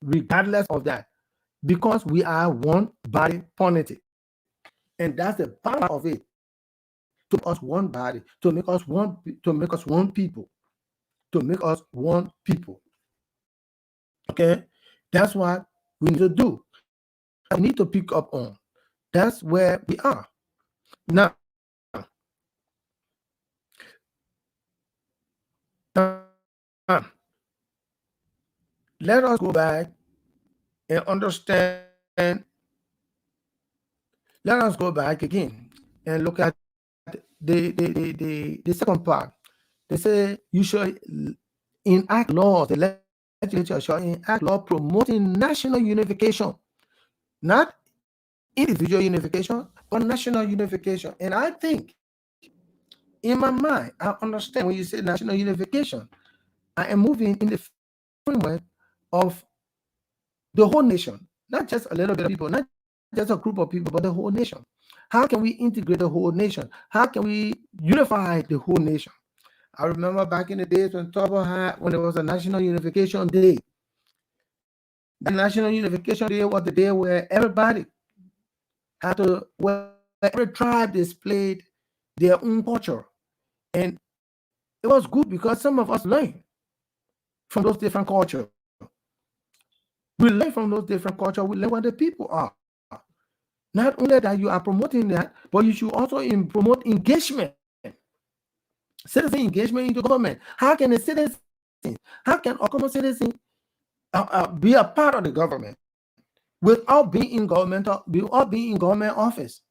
regardless of that, because we are one body politic. And that's the power of it, to make us one body, to make us one people, to make us one people. Okay, that's what we need to do. We need to pick up on. That's where we are now. Let us go back and understand. Let us go back again and look at the second part. They say you should enact laws. The legislature shall enact law promoting national unification, not individual unification, but national unification. And I think, in my mind, I understand when you say national unification, I am moving in the framework of the whole nation, not just a little bit of people, not just a group of people, but the whole nation. How can we integrate the whole nation? How can we unify the whole nation? I remember back in the days when when there was a National Unification Day. The National Unification Day was the day where everybody had to, where every tribe displayed their own culture. And it was good because some of us learned from those different cultures. We learn from those different cultures. We learn what the people are. Not only that you are promoting that, but you should also promote engagement, citizen engagement into government. How can a citizen, how can a common citizen be a part of the government without being in government office?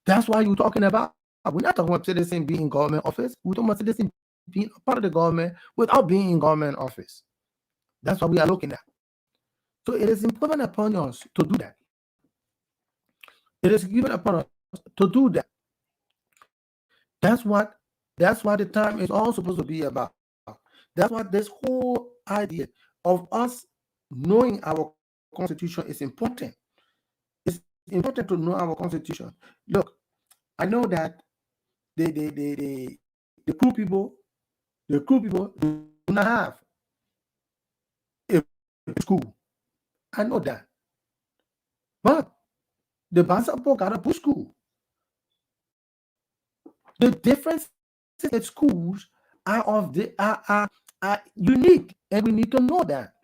That's why you're talking about. We're not talking about citizen being in government office. We're talking about citizen being a part of the government without being in government office. That's what we are looking at. So it is incumbent upon us to do that. It is given upon us to do that. That's what the time is all supposed to be about. That's what this whole idea of us knowing our constitution is important. It's important to know our constitution. Look, I know that the Kru people, do not have a school. I know that. But the Bansapo got a bush school. The differences in schools are unique, and we need to know that.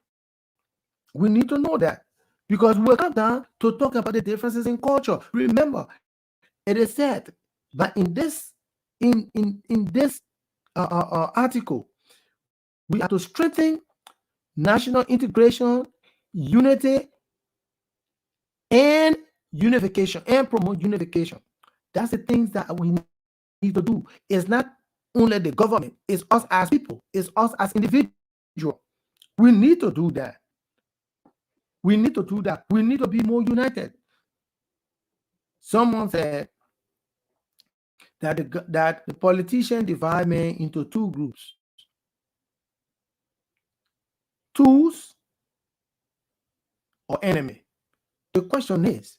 We need to know that because we'll come down to talk about the differences in culture. Remember, it is said that in this article, we are to strengthen national integration, unity, and unification, and promote unification. That's the things that we need to do. It's not only the government, it's us as people, it's us as individuals. We need to do that. We need to do that. We need to be more united. Someone said that the politicians divide men into two groups: tools or enemy. The question is,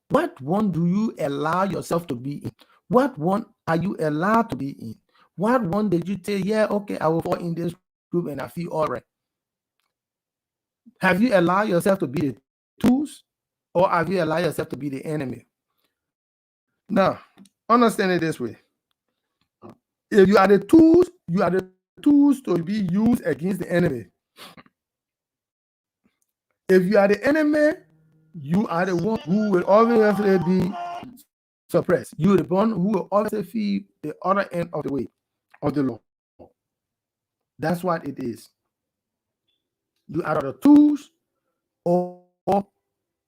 what one do you allow yourself to be in? What one are you allowed to be in? What one did you say, yeah, okay, I will fall in this group and I feel all right? Have you allowed yourself to be the tools, or have you allowed yourself to be the enemy? Now, understand it this way. If you are the tools, to be used against the enemy. If you are the enemy, you are the one who will always be suppressed. You are the one who will always feel the other end of the way of the law. That's what it is. You are the tools, or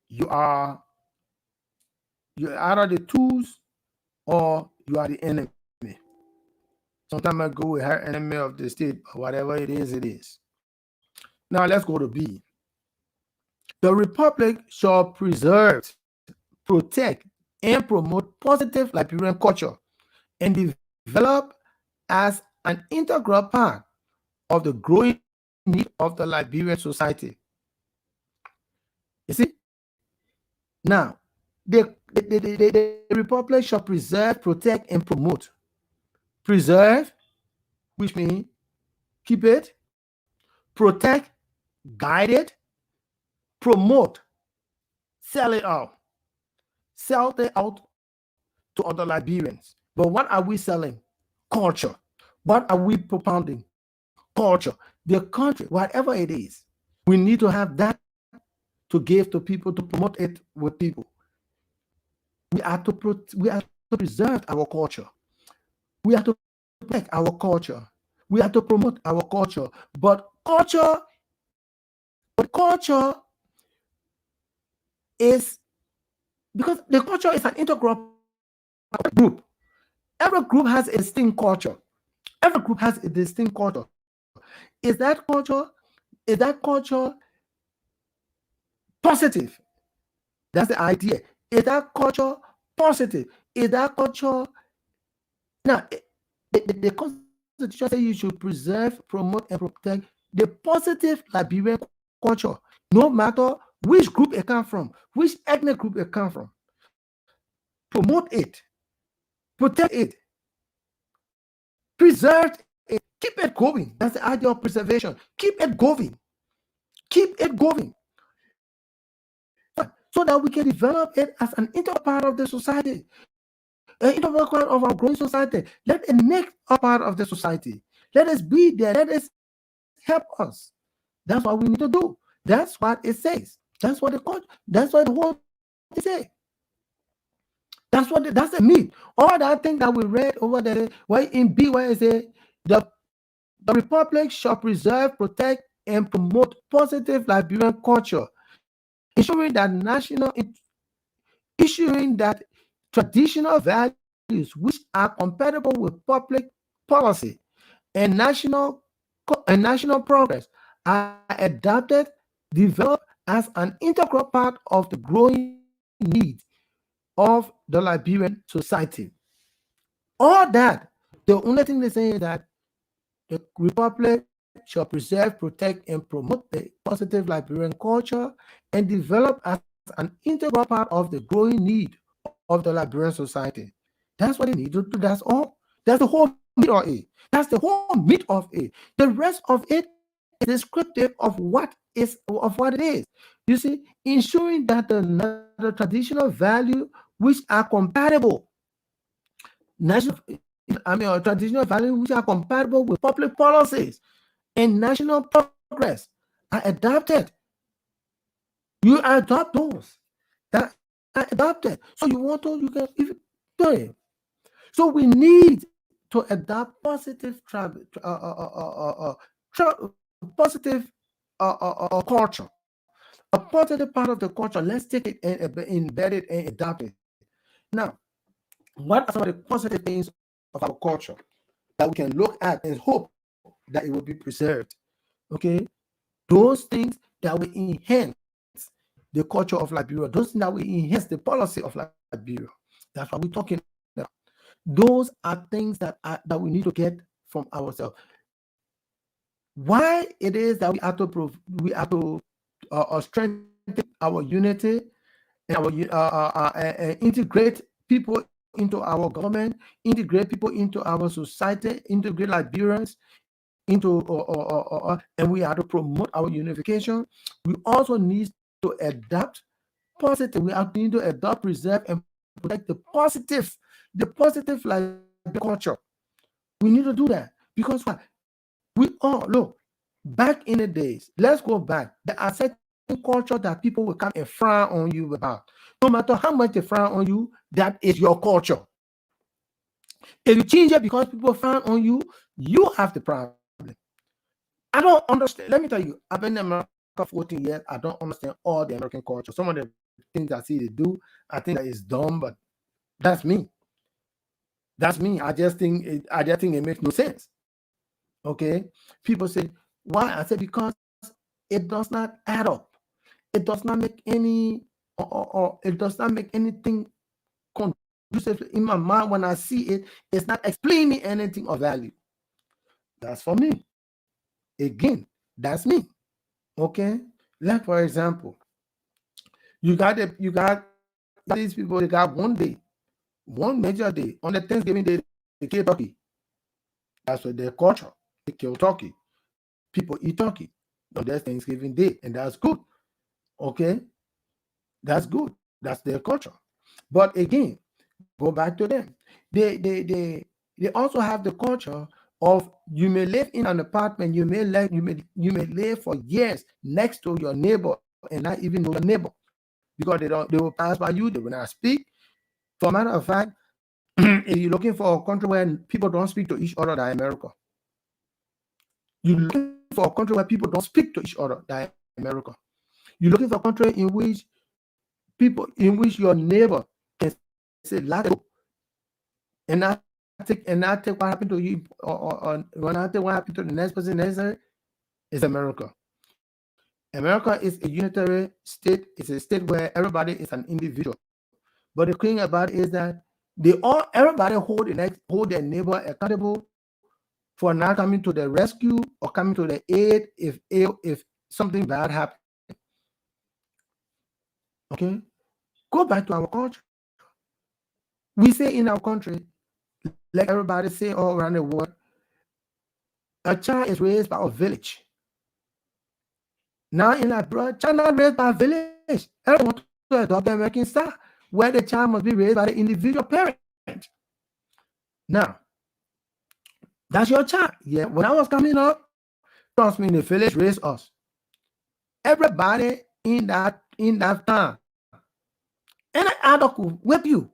you are either the tools or you are the enemy. Sometimes I go with her enemy of the state, or whatever it is, it is. Now let's go to B. The Republic shall preserve, protect, and promote positive Liberian culture and develop as an integral part of the growing need of the Liberian society. You see? Now, the Republic shall preserve, protect, and promote. Preserve, which means keep it. Protect, guide it. Promote, sell it out. Sell it out to other Liberians. But what are we selling? Culture. What are we propounding? Culture. The country, whatever it is, we need to have that to give to people, to promote it with people. We are to preserve our culture. We are to protect our culture. We are to promote our culture. But culture is, because the culture is an integral group. Every group has a distinct culture. Every group has a distinct culture. Is that culture positive? That's the idea. Is that culture positive? Is that culture... Now, the Constitution says you should preserve, promote, and protect the positive Liberian culture, no matter which group it comes from, which ethnic group it comes from. Promote it, protect it, preserve it, keep it going. That's the idea of preservation. Keep it going. Keep it going. So that we can develop it as an integral part of the society, an integral part of our growing society. Let it make a part of the society. Let us be there. Let us help us. That's what we need to do. That's what it says. That's what the whole thing says. That's the meat. All that thing that we read over there, where in B, where it says the Republic shall preserve, protect, and promote positive Liberian culture, ensuring that traditional values which are compatible with public policy and national progress are adapted, developed as an integral part of the growing needs of the Liberian society. All that, the only thing they say is that the Republic shall preserve, protect, and promote the positive Liberian culture and develop as an integral part of the growing need of the Liberian society. That's what they need to do. That's all. That's the whole meat of it. That's the whole meat of it. The rest of it is descriptive of what it is. You see, ensuring that the traditional value which are compatible national traditional values which are compatible with public policies and national progress are adopted. You adopt those that are adopted. So you want to, you can if you do it. So we need to adopt positive positive culture, a positive part of the culture. Let's take it and embed it and adopt it. Now, what are some of the positive things of our culture that we can look at and hope that it will be preserved? Okay, those things that will enhance the culture of Liberia, those things that will enhance the policy of Liberia. That's what we're talking about. Those are things that we need to get from ourselves. Why it is that we have to strengthen our unity and integrate people into our government, integrate people into our society, integrate Liberians into and we have to promote our unification. We also need to adapt positive. We have need to adopt, preserve, and protect the positive like culture. We need to do that because what we all look back in the days. Let's go back. There are certain culture that people will come and frown on you about. No matter how much they frown on you, that is your culture. If you change it because people frown on you, you have the problem. I don't understand. Let me tell you, I've been in America for 14 years. I don't understand all the American culture. Some of the things I see they do, I think that is dumb, but that's me. That's me. I just think it makes no sense. Okay. People say, why? I said, because it does not add up. It does not make any or it does not make anything conducive in my mind when I see it. It's not explaining anything of value. That's for me. Again, that's me. Okay. Like for example, you got these people, they got one day, one major day. On the Thanksgiving day, they kill turkey. That's what their culture. They kill turkey. People eat turkey on their Thanksgiving day, and that's good. Okay, that's good. That's their culture. But again, go back to them. They also have the culture of you may live in an apartment, you may live for years next to your neighbor and not even know your neighbor because they will pass by you, they will not speak. For a matter of fact, if you're looking for a country where people don't speak to each other, that's America. You're looking for a country where people don't speak to each other, that's America. You're looking for a country in which your neighbor can say "Let go," and not take what happened to you or not take what happened to the next person necessary, is America. America is a unitary state. It's a state where everybody is an individual. But the thing about it is that everybody hold their neighbor accountable for not coming to the rescue or coming to the aid if something bad happens. Okay, go back to our culture. We say in our country, like everybody say all around the world, a child is raised by a village. Now in Liberia, child not raised by a village. Everyone want to adopt the American style, where the child must be raised by the individual parent. Now, that's your child. Yeah, when I was coming up, trust me, the village raised us. Everybody in that town, any adult could whip you,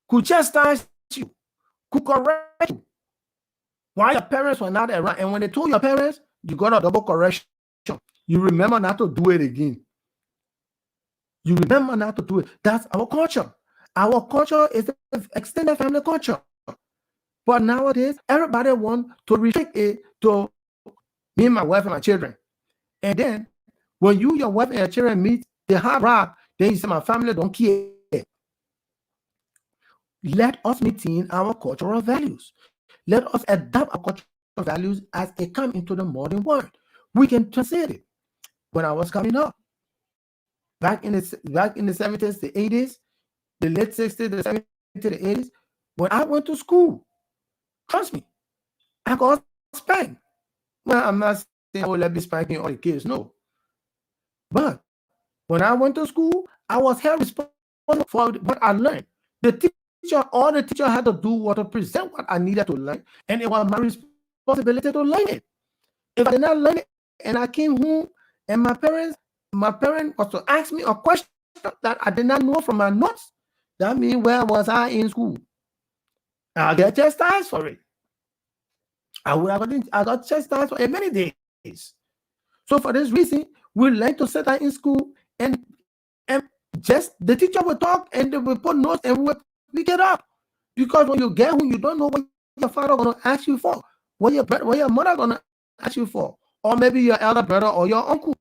could chastise you, could correct you, while your parents were not around. And when they told your parents, you got a double correction. You remember not to do it again. You remember not to do it. That's our culture. Our culture is the extended family culture. But nowadays, everybody wants to restrict it to me, my wife, and my children. And then when you, your wife, and your children meet the hard rock, then you say, my family don't care. Let us maintain our cultural values. Let us adapt our cultural values as they come into the modern world. We can translate it. When I was coming up, back in the 70s, the 80s, the late 60s, the 70s, the 80s, when I went to school, trust me, I got spanked. Well, I'm not saying, oh, let me spanking all the kids. No. But when I went to school, I was held responsible for what I learned. All the teacher had to do was to present what I needed to learn, and it was my responsibility to learn it. If I did not learn it, and I came home, and my parent was to ask me a question that I did not know from my notes, that means where was I in school? I'll get chastised for it. I got chastised for it many days. So for this reason, we learn to sit down in school and just the teacher will talk and they will put notes and we will pick it up. Because when you get home, you don't know what your father gonna ask you for, what your mother gonna ask you for, or maybe your elder brother or your uncle.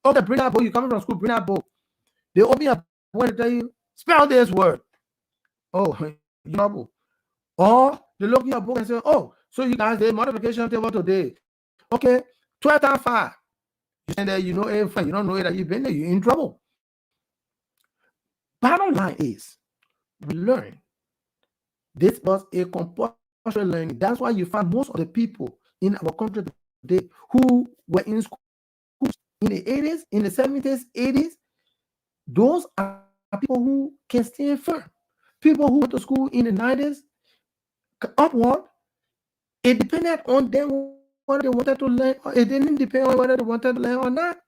Okay, bring that book. You coming from school, bring that book. They open up when they tell you, spell this word. Oh, you know, or they look in your book and say, oh, so you guys did multiplication table today. Okay, 12 times 5. You stand there, you know everything. You don't know it that you've been there, you're in trouble. Bottom line is, we learn. This was a compulsory learning. That's why you find most of the people in our country today who were in school in the 80s, in the 70s, 80s. Those are people who can stand firm. People who went to school in the 90s, upward, it depended on them whether they wanted to learn, or it didn't depend on whether they wanted to learn or not,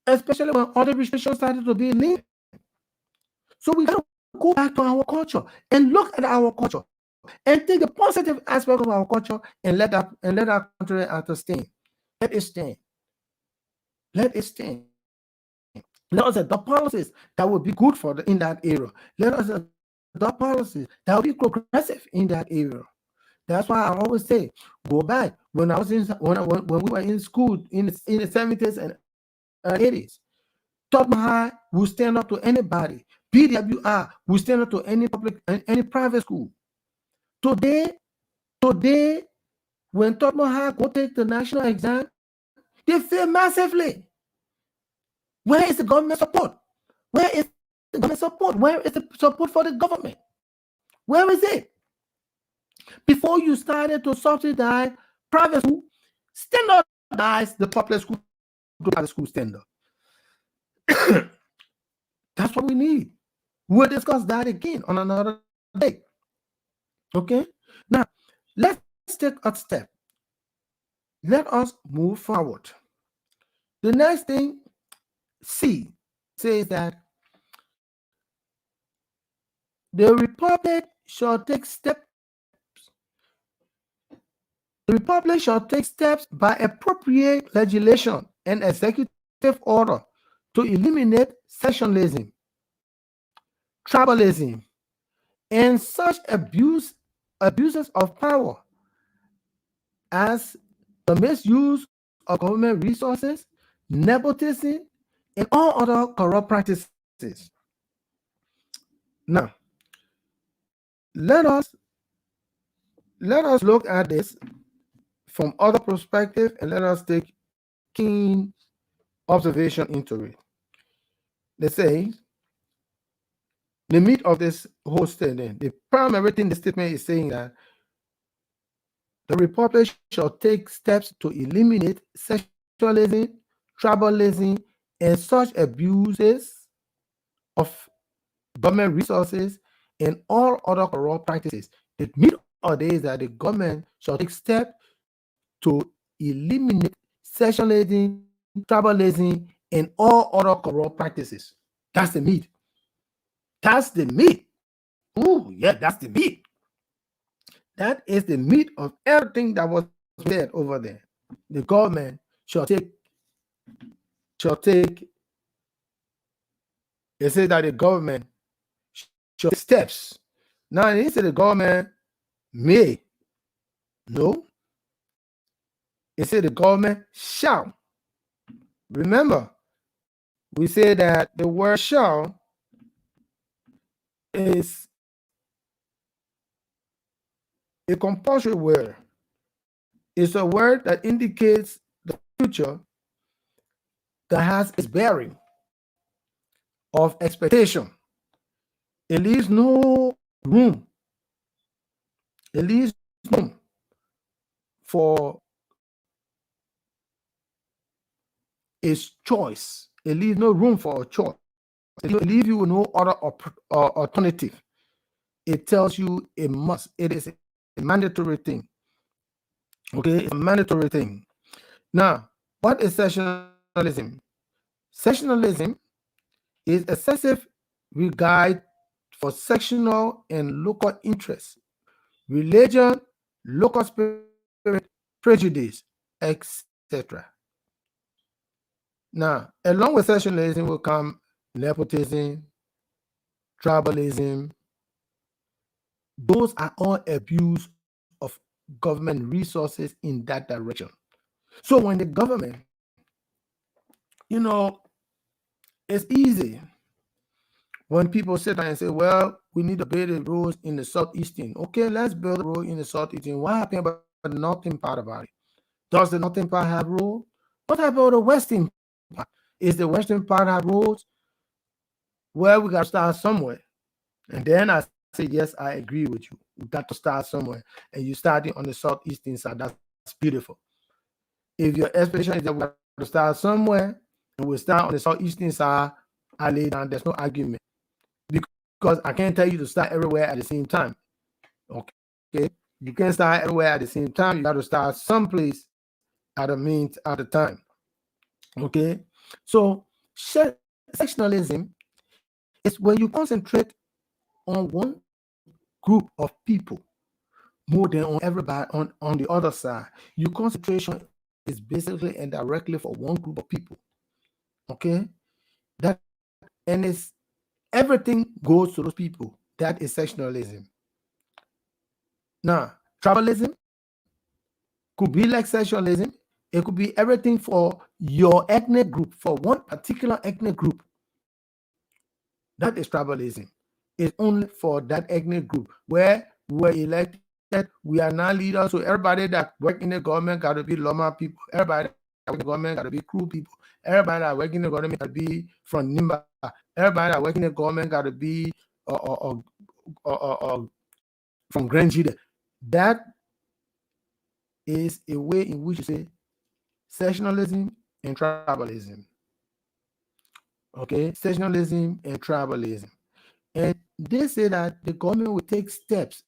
especially when other restrictions started to be linked. So we got to go back to our culture and look at our culture and take the positive aspect of our culture and let our country stand. Let it stand. Let it stand. Let us adopt policies that will be good in that area. Let us adopt policies that will be progressive in that area. That's why I always say, go back. When I was when we were in school in the 70s and 80s, Tottenham High will stand up to anybody. PWR will stand up to any private school. Today, when Tottenham High go take the national exam, they fail massively. Where is the government support? Where is the government support? Where is the support for the government? Where is it? Before you started to subsidize private school, standardize the public school to private school standard. That's what we need. We'll discuss that again on another day. Okay? Now, let's take a step. Let us move forward. The next thing, C, says that the Republic shall take steps. The Republic shall take steps by appropriate legislation and executive order to eliminate sectionalism, tribalism, and such abuses of power as the misuse of government resources, nepotism, and all other corrupt practices. Now, let us look at this from other perspective and let us take keen observation into it. They say the meat of this whole statement, the primary thing the statement is saying that the Republic shall take steps to eliminate sectionalism, tribalism, and such abuses of government resources and all other corrupt practices. The meat of it is that the government shall take steps to eliminate sectionalism, tribalism, and all other corrupt practices. That's the meat. That's the meat. Ooh, yeah, that's the meat. That is the meat of everything that was said over there. The government shall take. It says that the government steps. Now, it said the government may. No, it said the government shall. Remember, we say that the word shall is a compulsory word. It's a word that indicates the future that has its bearing of expectation. It leaves no room. It leaves room for its choice. It leaves no room for a choice. It leaves you with no other alternative. It tells you it must. It is a mandatory thing. Okay, it's a mandatory thing. Now, what is sectionalism? Sectionalism is excessive regard for sectional and local interests, religion, local spirit, prejudice, etc. Now, along with sectionalism will come nepotism, tribalism. Those are all abuse of government resources in that direction. So when the government, it's easy when people sit down and say, well, we need to build the roads in the southeastern. Okay, let's build a road in the southeastern. What happened about the northern part about it? Does the northern part have road? What about the western part? Is the western part have roads? Well, we got to start somewhere. And then I say, yes, I agree with you. We got to start somewhere. And you starting on the southeastern side. That's beautiful. If your expectation is that we have to start somewhere and we start on the southeastern side, I lay down, there's no argument. Because I can't tell you to start everywhere at the same time. Okay? You can't start everywhere at the same time. You got to start someplace at a time. Okay? So sectionalism is when you concentrate on one group of people more than on everybody on the other side. Your concentration is basically and directly for one group of people. Okay? And it's everything goes to those people. That is sectionalism. Now, tribalism could be like sectionalism. It could be everything for your ethnic group, for one particular ethnic group. That is tribalism. It's only for that ethnic group where we were elected. We are now leaders. So everybody that work in the government got to be Loma people. Everybody that work in the government got to be Kru people. Everybody that work in the government got to be from Nimba. Everybody that work in the government got to be from Grand Juda. That is a way in which you say sectionalism and tribalism. Okay, sectionalism and tribalism. And they say that the government will take steps.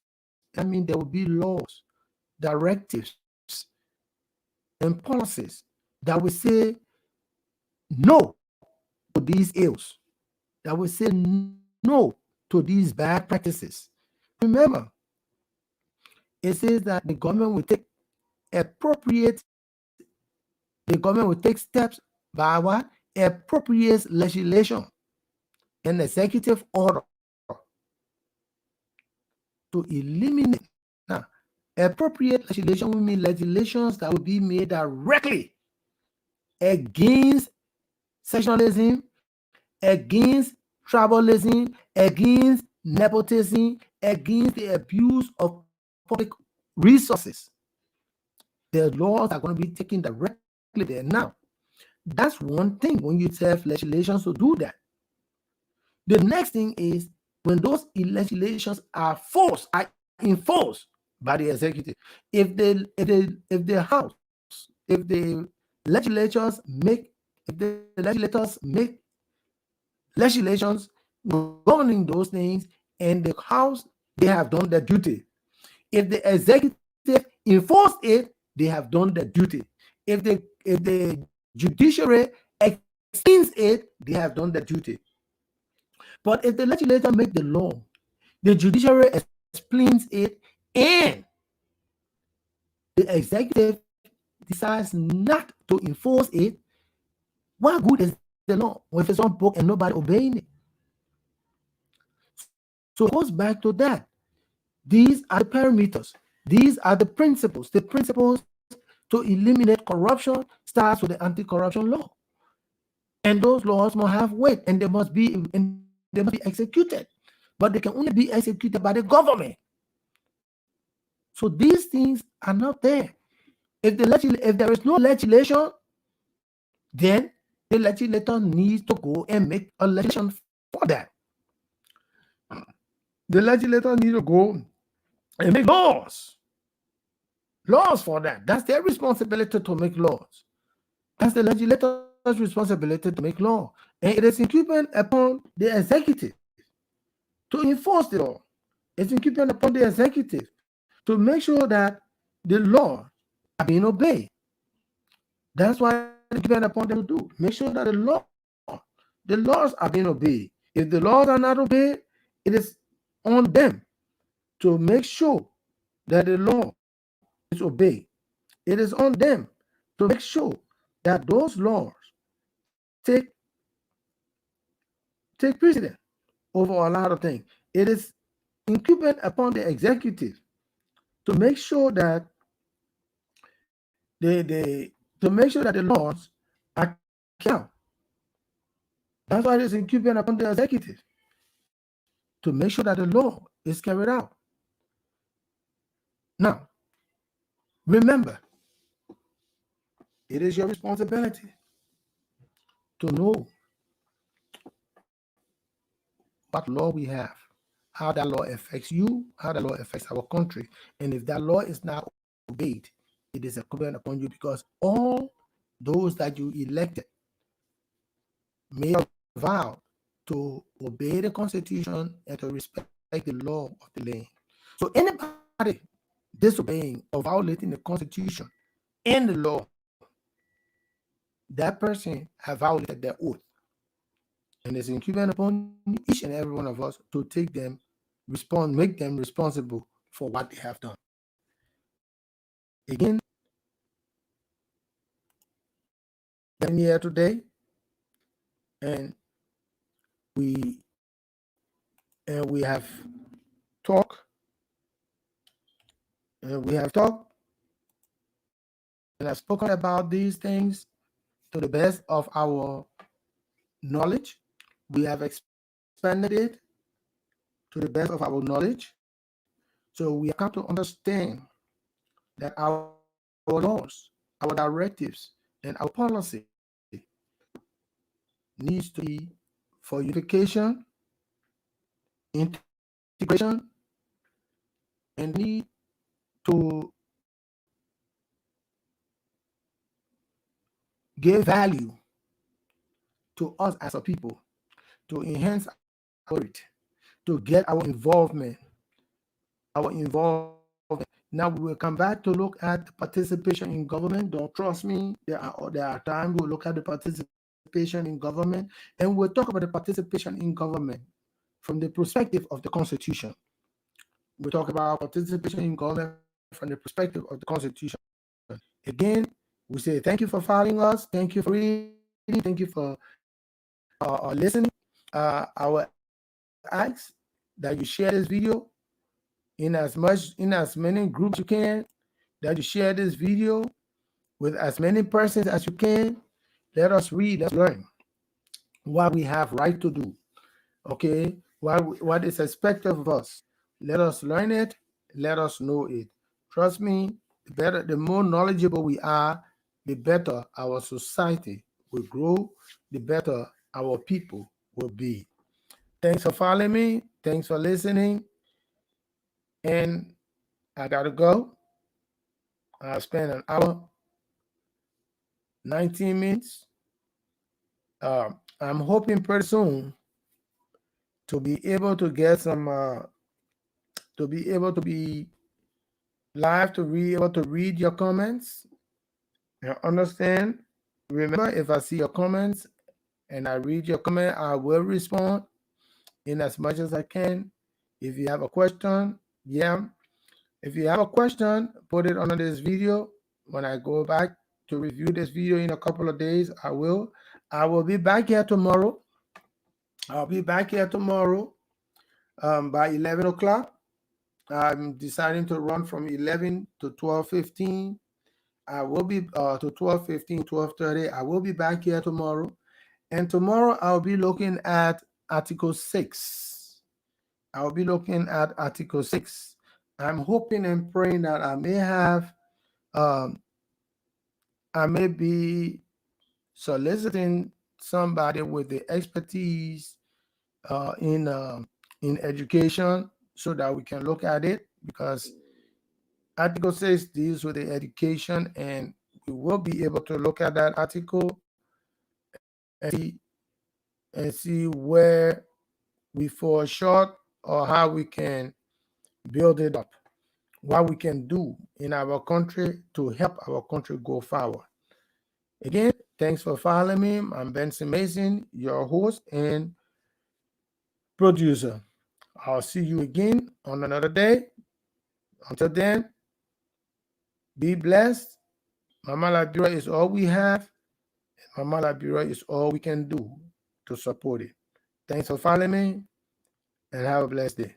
I mean, there will be laws, directives, and policies that will say no to these ills, that will say no to these bad practices. Remember, it says that the government will take steps by what? Appropriate legislation and executive order to eliminate. Now, appropriate legislation will mean legislations that will be made directly against sectionalism, against tribalism, against nepotism, against the abuse of public resources. The laws are going to be taken directly there. Now, that's one thing when you have legislations to do that. The next thing is when those legislations are enforced by the executive. If the legislators make legislations governing those things, and the House, they have done their duty. If the executive enforce it, they have done their duty. If the judiciary extends it, they have done their duty. But if the legislator make the law, the judiciary explains it, and the executive decides not to enforce it, what good is the law if it's on book and nobody obeying it? So it goes back to that. These are the parameters. These are the principles. The principles to eliminate corruption starts with the anti-corruption law. And those laws must have weight, and they must be executed. But they can only be executed by the government. So these things are not there. If there is no legislation, then the legislator needs to go and make a legislation for that. The legislator needs to go and make laws for that. That's their responsibility to make laws. That's the legislator's responsibility to make law. And it is incumbent upon the executive to enforce the law. It's incumbent upon the executive to make sure that the law are being obeyed. That's why it's incumbent upon them to do. Make sure that the laws are being obeyed. If the laws are not obeyed, it is on them to make sure that the law is obeyed. It is on them to make sure that those laws take precedence over a lot of things. It is incumbent upon the executive to make sure that the laws are carried out. That's why it is incumbent upon the executive to make sure that the law is carried out. Now, remember, it is your responsibility to know what law we have, how that law affects you, how that law affects our country. And if that law is not obeyed, it is incumbent upon you, because all those that you elected made a vow to obey the Constitution and to respect the law of the land. So anybody disobeying or violating the Constitution and the law, that person have violated their oath. And it's incumbent upon each and every one of us to make them responsible for what they have done. Again, I'm here today, and we have talked, and I've spoken about these things to the best of our knowledge. We have expanded it to the best of our knowledge. So we have come to understand that our laws, our directives, and our policy needs to be for unification, integration, and need to give value to us as a people, to enhance our spirit, to get our involvement. Now we will come back to look at the participation in government. Don't trust me. There are times we'll look at the participation in government, and we'll talk about the participation in government from the perspective of the Constitution. We'll talk about participation in government from the perspective of the Constitution. Again, we say thank you for following us. Thank you for reading. Thank you for listening. Our ask that you share this video in as many groups you can, that you share this video with as many persons as you can. Let us read, let's learn what we have right to do. Okay, what is expected of us. Let us learn it. Let us know it. Trust me, the more knowledgeable we are, the better our society will grow, the better our people will be. Thanks for following me. Thanks for listening. And I gotta go. I spent an hour, 19 minutes. I'm hoping pretty soon to be able to get some, to be able to be live, to be able to read your comments and understand. Remember, if I see your comments and I read your comment, I will respond in as much as I can. If you have a question, if you have a question, put it under this video. When I go back to review this video in a couple of days, I will be back here tomorrow. I'll be back here tomorrow By 11 o'clock, I'm deciding to run from 11 to 12:15. I will be to 12:15, 12:30. I will be back here tomorrow. And tomorrow I'll be looking at Article 6. I'll be looking at Article 6. I'm hoping and praying that um, I may be soliciting somebody with the expertise in education so that we can look at it, because Article 6 deals with the education, and we will be able to look at that article and see where we fall short or how we can build it up, what we can do in our country to help our country go forward. Again, thanks for following me. I'm Benson Mason, your host and producer. I'll see you again on another day. Until then, be blessed. Mama Liberia is all we have. Mama Liberia is all we can do to support it. Thanks for following me and have a blessed day.